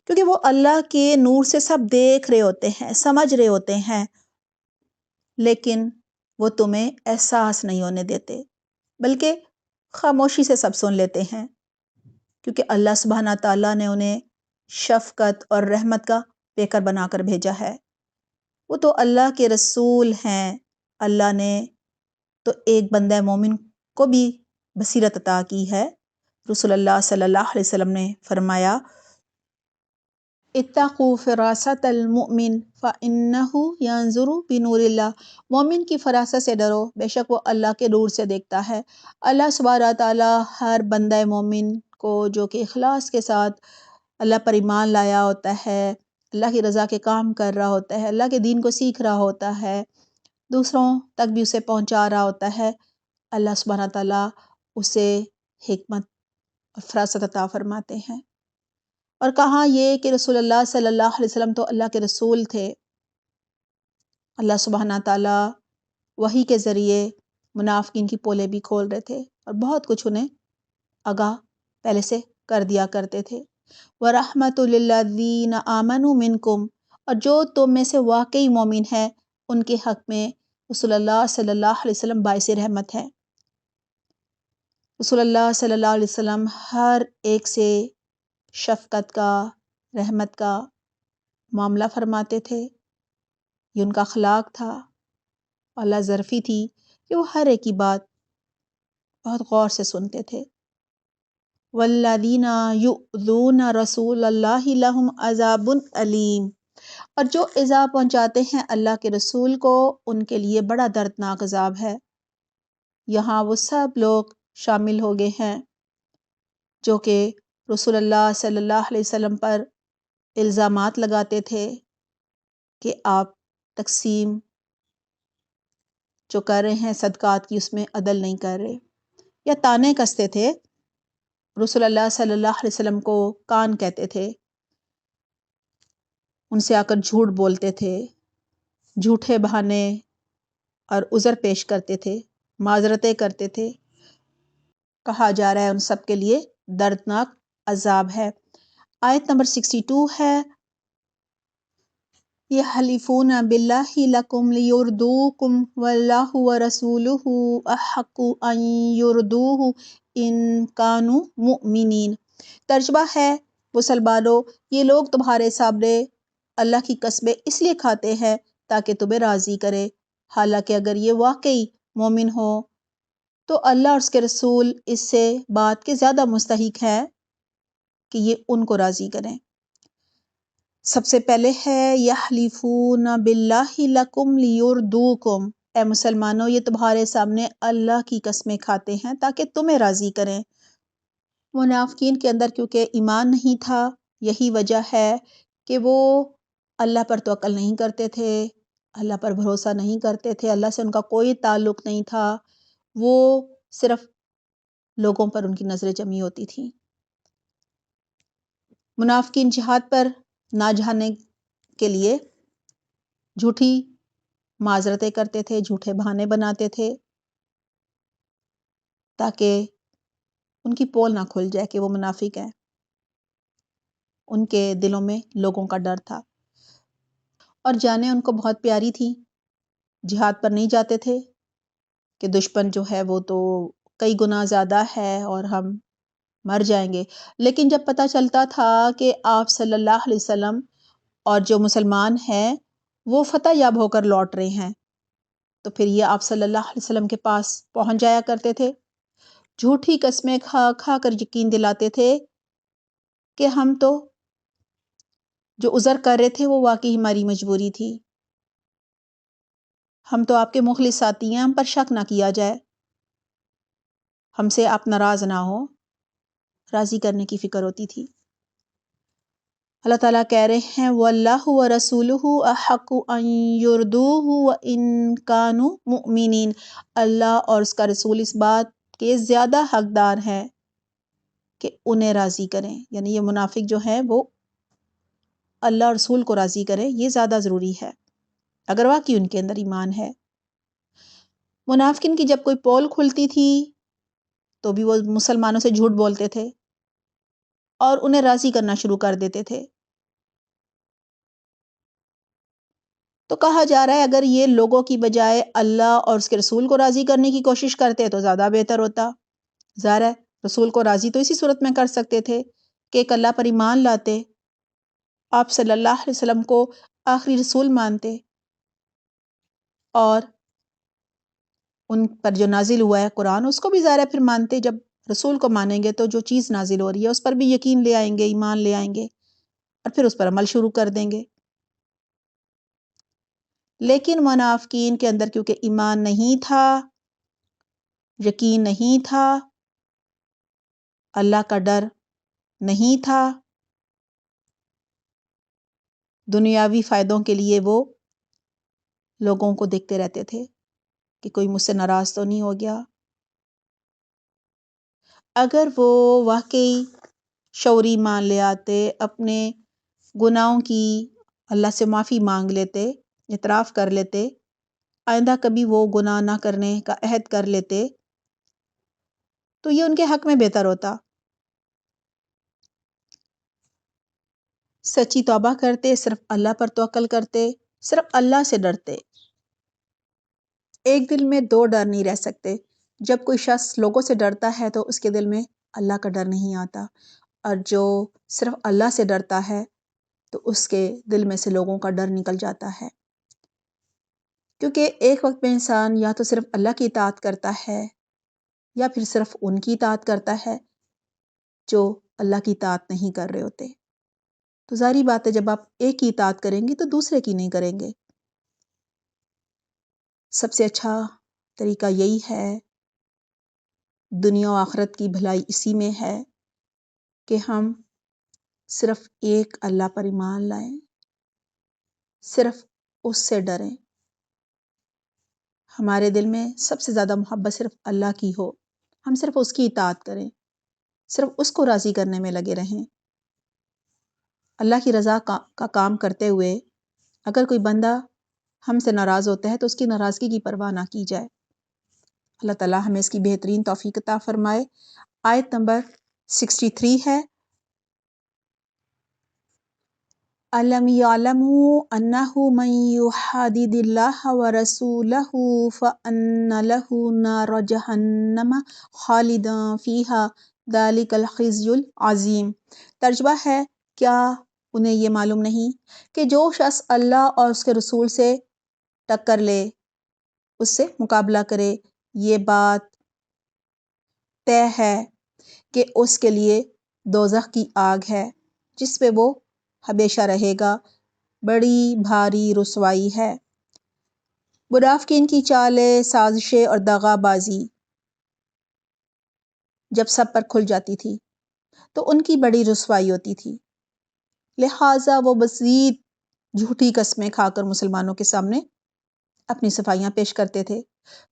کیونکہ وہ اللہ کے نور سے سب دیکھ رہے ہوتے ہیں، سمجھ رہے ہوتے ہیں، لیکن وہ تمہیں احساس نہیں ہونے دیتے، بلکہ خاموشی سے سب سن لیتے ہیں، کیونکہ اللہ سبحانہ تعالیٰ نے انہیں شفقت اور رحمت کا پیکر بنا کر بھیجا ہے۔ وہ تو اللہ کے رسول ہیں، اللہ نے تو ایک بندہ مومن کو بھی بصیرت عطا کی ہے۔ رسول اللہ صلی اللہ علیہ وسلم نے فرمایا اتقوا فراست المؤمن فإنه ينظر بنور اللہ، مومن کی فراست سے ڈرو، بے شک وہ اللہ کے نور سے دیکھتا ہے۔ اللہ سبحانہ تعالیٰ ہر بندہ مومن کو جو کہ اخلاص کے ساتھ اللہ پر ایمان لایا ہوتا ہے، اللہ کی رضا کے کام کر رہا ہوتا ہے، اللہ کے دین کو سیکھ رہا ہوتا ہے، دوسروں تک بھی اسے پہنچا رہا ہوتا ہے، اللہ سبحانہ تعالیٰ اسے حکمت اور فراست عطا فرماتے ہیں۔ اور کہا یہ کہ رسول اللہ صلی اللہ علیہ وسلم تو اللہ کے رسول تھے، اللہ سبحانہ تعالیٰ وحی کے ذریعے منافقین کی پولے بھی کھول رہے تھے اور بہت کچھ انہیں آگاہ پہلے سے کر دیا کرتے تھے۔ وَرَحْمَةُ لِلَّذِينَ آمَنُوا مِنْكُمْ، اور جو تم میں سے واقعی مومن ہے ان کے حق میں رسول اللہ صلی اللہ علیہ وسلم باعث رحمت ہے۔ رسول اللہ صلی اللہ علیہ وسلم ہر ایک سے شفقت کا، رحمت کا معاملہ فرماتے تھے، یہ ان کا اخلاق تھا۔ اللہ ظرفی تھی کہ وہ ہر ایک کی بات بہت غور سے سنتے تھے۔ وَالَّذِينَ يُؤْذُونَ رَسُولَ اللَّهِ لَهُمْ عَذَابٌ أَلِيمٌ، اور جو ایذا پہنچاتے ہیں اللہ کے رسول کو ان کے لیے بڑا دردناک عذاب ہے۔ یہاں وہ سب لوگ شامل ہو گئے ہیں جو کہ رسول اللہ صلی اللہ علیہ وسلم پر الزامات لگاتے تھے کہ آپ تقسیم جو کر رہے ہیں صدقات کی اس میں عدل نہیں کر رہے، یا تانے کستے تھے رسول اللہ صلی اللہ علیہ وسلم کو کان کہتے تھے، ان سے آ کر جھوٹ بولتے تھے، جھوٹے بہانے اور عذر پیش کرتے تھے، معذرتیں کرتے تھے. کہا جا رہا ہے ان سب کے لیے دردناک عذاب ہے. آیت نمبر 62 ہے، یحلفون باللہ لکم لیردوکم واللہ ورسولہ احق ان یردوہ ان کانوا مؤمنین. ترجمہ ہے، مسلمانوں، یہ لوگ تمہارے سامنے اللہ کی قسمیں اس لیے کھاتے ہیں تاکہ تمہیں راضی کرے، حالانکہ اگر یہ واقعی مومن ہو تو اللہ اور اس کے رسول اس سے بات کے زیادہ مستحق ہے کہ یہ ان کو راضی کریں. سب سے پہلے ہے یحلفون باللہ لکم لیردوکم، اے مسلمانوں یہ تمہارے سامنے اللہ کی قسمیں کھاتے ہیں تاکہ تمہیں راضی کریں. منافقین کے اندر کیونکہ ایمان نہیں تھا، یہی وجہ ہے کہ وہ اللہ پر توکل نہیں کرتے تھے، اللہ پر بھروسہ نہیں کرتے تھے، اللہ سے ان کا کوئی تعلق نہیں تھا، وہ صرف لوگوں پر ان کی نظریں جمی ہوتی تھیں. منافقین جہاد پر نہ جانے کے لیے جھوٹی معذرتیں کرتے تھے، جھوٹے بہانے بناتے تھے تاکہ ان کی پول نہ کھل جائے کہ وہ منافق ہیں. ان کے دلوں میں لوگوں کا ڈر تھا اور جانیں ان کو بہت پیاری تھی. جہاد پر نہیں جاتے تھے کہ دشمن جو ہے وہ تو کئی گنا زیادہ ہے اور ہم مر جائیں گے، لیکن جب پتہ چلتا تھا کہ آپ صلی اللہ علیہ وسلم اور جو مسلمان ہیں وہ فتح یاب ہو کر لوٹ رہے ہیں تو پھر یہ آپ صلی اللہ علیہ وسلم کے پاس پہنچ جایا کرتے تھے، جھوٹی قسمیں کھا کھا کر یقین دلاتے تھے کہ ہم تو جو عذر کر رہے تھے وہ واقعی ہماری مجبوری تھی، ہم تو آپ کے مخلص ساتھی ہیں، ہم پر شک نہ کیا جائے، ہم سے آپ ناراض نہ ہو، راضی کرنے کی فکر ہوتی تھی. اللہ تعالیٰ کہہ رہے ہیں وَاللَّهُ وَرَسُولُهُ أَحَقُّ أَن يُرْضُوهُ وَإِن كَانُوا مُؤْمِنِينَ. اللہ اور اس کا رسول اس بات کے زیادہ حقدار ہیں کہ انہیں راضی کریں، یعنی یہ منافق جو ہیں وہ اللہ اور رسول کو راضی کریں، یہ زیادہ ضروری ہے اگر واقعی ان کے اندر ایمان ہے. منافقین کی جب کوئی پول کھلتی تھی تو بھی وہ مسلمانوں سے جھوٹ بولتے تھے اور انہیں راضی کرنا شروع کر دیتے تھے. تو کہا جا رہا ہے اگر یہ لوگوں کی بجائے اللہ اور اس کے رسول کو راضی کرنے کی کوشش کرتے تو زیادہ بہتر ہوتا. ظاہر ہے رسول کو راضی تو اسی صورت میں کر سکتے تھے کہ ایک اللہ پر ایمان لاتے، آپ صلی اللہ علیہ وسلم کو آخری رسول مانتے اور ان پر جو نازل ہوا ہے قرآن اس کو بھی ظاہر ہے پھر مانتے. جب رسول کو مانیں گے تو جو چیز نازل ہو رہی ہے اس پر بھی یقین لے آئیں گے، ایمان لے آئیں گے اور پھر اس پر عمل شروع کر دیں گے. لیکن منافقین کے اندر کیونکہ ایمان نہیں تھا، یقین نہیں تھا، اللہ کا ڈر نہیں تھا، دنیاوی فائدوں کے لیے وہ لوگوں کو دیکھتے رہتے تھے کہ کوئی مجھ سے ناراض تو نہیں ہو گیا. اگر وہ واقعی شعوری مان لے آتے، اپنے گناہوں کی اللہ سے معافی مانگ لیتے، اعتراف کر لیتے، آئندہ کبھی وہ گناہ نہ کرنے کا عہد کر لیتے تو یہ ان کے حق میں بہتر ہوتا. سچی توبہ کرتے، صرف اللہ پر توکل کرتے، صرف اللہ سے ڈرتے. ایک دل میں دو ڈر نہیں رہ سکتے. جب کوئی شخص لوگوں سے ڈرتا ہے تو اس کے دل میں اللہ کا ڈر نہیں آتا، اور جو صرف اللہ سے ڈرتا ہے تو اس کے دل میں سے لوگوں کا ڈر نکل جاتا ہے. کیونکہ ایک وقت میں انسان یا تو صرف اللہ کی اطاعت کرتا ہے یا پھر صرف ان کی اطاعت کرتا ہے جو اللہ کی اطاعت نہیں کر رہے ہوتے. تو ظاہری بات ہے جب آپ ایک کی اطاعت کریں گے تو دوسرے کی نہیں کریں گے. سب سے اچھا طریقہ یہی ہے، دنیا و آخرت کی بھلائی اسی میں ہے کہ ہم صرف ایک اللہ پر ایمان لائیں، صرف اس سے ڈریں، ہمارے دل میں سب سے زیادہ محبت صرف اللہ کی ہو، ہم صرف اس کی اطاعت کریں. صرف اس کو راضی کرنے میں لگے رہیں۔ اللہ کی رضا کا کام کرتے ہوئے اگر کوئی بندہ ہم سے ناراض ہوتا ہے تو اس کی ناراضگی کی پرواہ نہ کی جائے۔ اللہ تعالیٰ ہمیں اس کی بہترین توفیق عطا فرمائے۔ آیت نمبر 63 ہے، أَلَمْ يَعْلَمُوا أَنَّهُ مَنْ يُحَادِدِ اللَّهَ وَرَسُولَهُ فَأَنَّ لَهُ نَارَ جَهَنَّمَ خَالِدًا فِيهَا ذَلِكَ الْخِزْيُ الْعَظِيمُ۔ ترجمہ ہے، کیا انہیں یہ معلوم نہیں کہ جو شخص اللہ اور اس کے رسول سے ٹکر لے، اس سے مقابلہ کرے، یہ بات طے ہے کہ اس کے لیے دوزخ کی آگ ہے جس پہ وہ ہمیشہ رہے گا، بڑی بھاری رسوائی ہے۔ منافقین کی چالیں، سازشیں اور دغا بازی جب سب پر کھل جاتی تھی تو ان کی بڑی رسوائی ہوتی تھی، لہٰذا وہ مزید جھوٹی قسمیں کھا کر مسلمانوں کے سامنے اپنی صفائیاں پیش کرتے تھے۔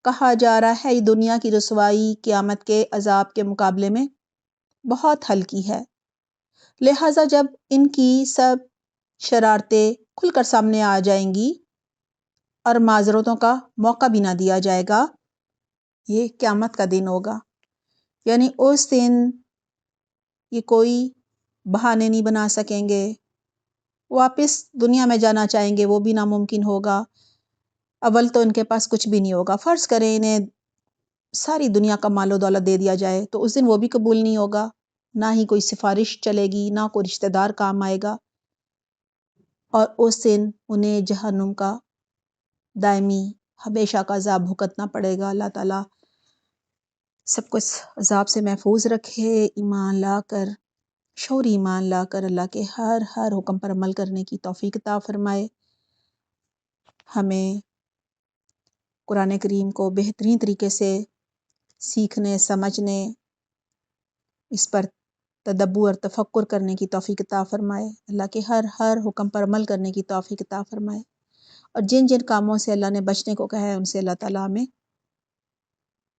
کہا جا رہا ہے یہ دنیا کی رسوائی قیامت کے عذاب کے مقابلے میں بہت ہلکی ہے، لہٰذا جب ان کی سب شرارتیں کھل کر سامنے آ جائیں گی اور معذرتوں کا موقع بھی نہ دیا جائے گا، یہ قیامت کا دن ہوگا، یعنی اس دن یہ کوئی بہانے نہیں بنا سکیں گے، واپس دنیا میں جانا چاہیں گے وہ بھی ناممکن ہوگا۔ اول تو ان کے پاس کچھ بھی نہیں ہوگا، فرض کریں انہیں ساری دنیا کا مال و دولت دے دیا جائے تو اس دن وہ بھی قبول نہیں ہوگا، نہ ہی کوئی سفارش چلے گی، نہ کوئی رشتہ دار کام آئے گا، اور اس دن انہیں جہنم کا دائمی ہمیشہ کا عذاب بھگتنا پڑے گا۔ اللہ تعالیٰ سب کو اس عذاب سے محفوظ رکھے۔ ایمان لا کر، شعور ایمان لا کر اللہ کے ہر حکم پر عمل کرنے کی توفیق عطا فرمائے۔ ہمیں قرآن کریم کو بہترین طریقے سے سیکھنے، سمجھنے، اس پر تدبر اور تفکر کرنے کی توفیق عطا فرمائے۔ اللہ کے ہر حکم پر عمل کرنے کی توفیق عطا فرمائے، اور جن جن کاموں سے اللہ نے بچنے کو کہا ہے ان سے اللہ تعالیٰ ہمیں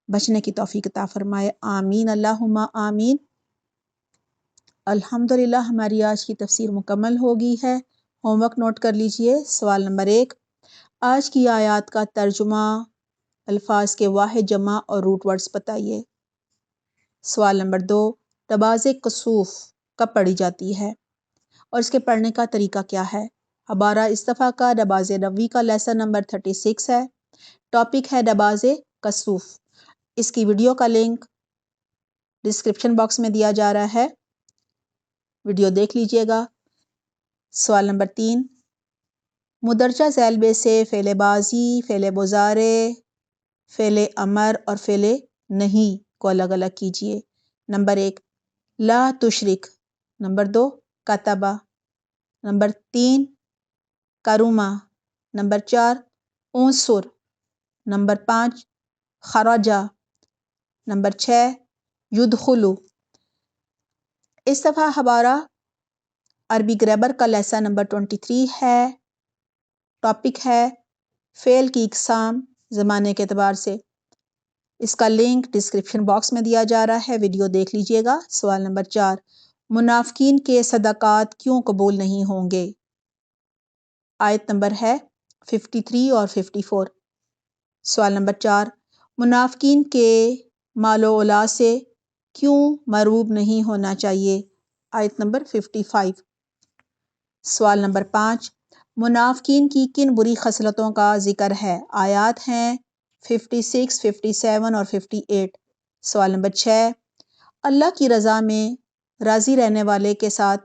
بچنے کی توفیق عطا فرمائے۔ آمین، اللہم آمین۔ الحمدللہ ہماری آج کی تفسیر مکمل ہو گئی ہے۔ ہوم ورک نوٹ کر لیجئے۔ سوال نمبر 1، آج کی آیات کا ترجمہ، الفاظ کے واحد، جمع اور روٹ ورڈز بتائیے۔ سوال نمبر 2، نماز کسوف کب پڑھی جاتی ہے اور اس کے پڑھنے کا طریقہ کیا ہے؟ ہمارا اس دفعہ کا نماز نبوی کا لیسن نمبر 36 ہے۔ ٹاپک ہے نماز کسوف۔ اس کی ویڈیو کا لنک ڈسکرپشن باکس میں دیا جا رہا ہے، ویڈیو دیکھ لیجئے گا۔ سوال نمبر 3، مدرجہ ذیل میں سے فعل ماضی، فعل مضارع، فعل امر اور فعل نہیں کو الگ الگ کیجئے۔ نمبر 1، لا تشرک، نمبر 2، کتبہ، نمبر 3، کرما، نمبر 4، انصر، نمبر 5، خرجہ، نمبر 6، یدخلو۔ اس دفعہ ہمارا عربی گرامر کا لیسن نمبر 23 ہے۔ ٹاپک ہے فعل کی اقسام زمانے کے اعتبار سے۔ اس کا لنک ڈسکرپشن باکس میں دیا جا رہا ہے، ویڈیو دیکھ لیجئے گا۔ سوال نمبر 4، منافقین کے صدقات کیوں قبول نہیں ہوں گے؟ آیت نمبر ہے 53 اور 54۔ سوال نمبر 4، منافقین کے مال و اولاد سے کیوں مرعوب نہیں ہونا چاہیے؟ آیت نمبر 55۔ سوال نمبر 5، منافقین کی کن بری خصلتوں کا ذکر ہے؟ آیات ہیں 56، 57 اور 58۔ سوال نمبر 6، اللہ کی رضا میں راضی رہنے والے کے ساتھ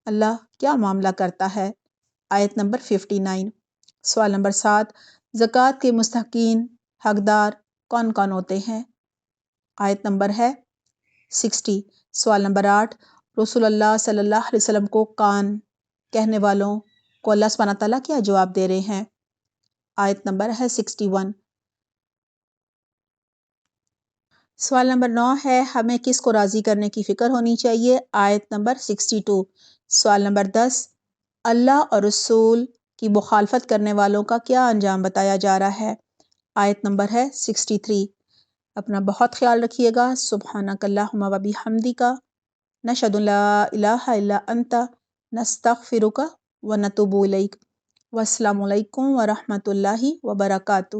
اللہ کیا معاملہ کرتا ہے؟ آیت نمبر 59۔ سوال نمبر 7، زکوٰۃ کے مستحقین، حقدار کون کون ہوتے ہیں؟ آیت نمبر ہے 60۔ سوال نمبر 8، رسول اللہ صلی اللہ علیہ وسلم کو کان کہنے والوں کو اللہ سبحانہ تعالیٰ کیا جواب دے رہے ہیں؟ آیت نمبر ہے 61۔ سوال نمبر 9 ہے، ہمیں کس کو راضی کرنے کی فکر ہونی چاہیے؟ آیت نمبر 62۔ سوال نمبر 10، اللہ اور رسول کی مخالفت کرنے والوں کا کیا انجام بتایا جا رہا ہے؟ آیت نمبر ہے 63۔ اپنا بہت خیال رکھیے گا۔ سبحانک اللہم و بحمدک، نشهد لا الہ الا انت نستغفرک و نتوب الیک۔ والسلام علیکم ورحمۃ اللہ وبرکاتہ۔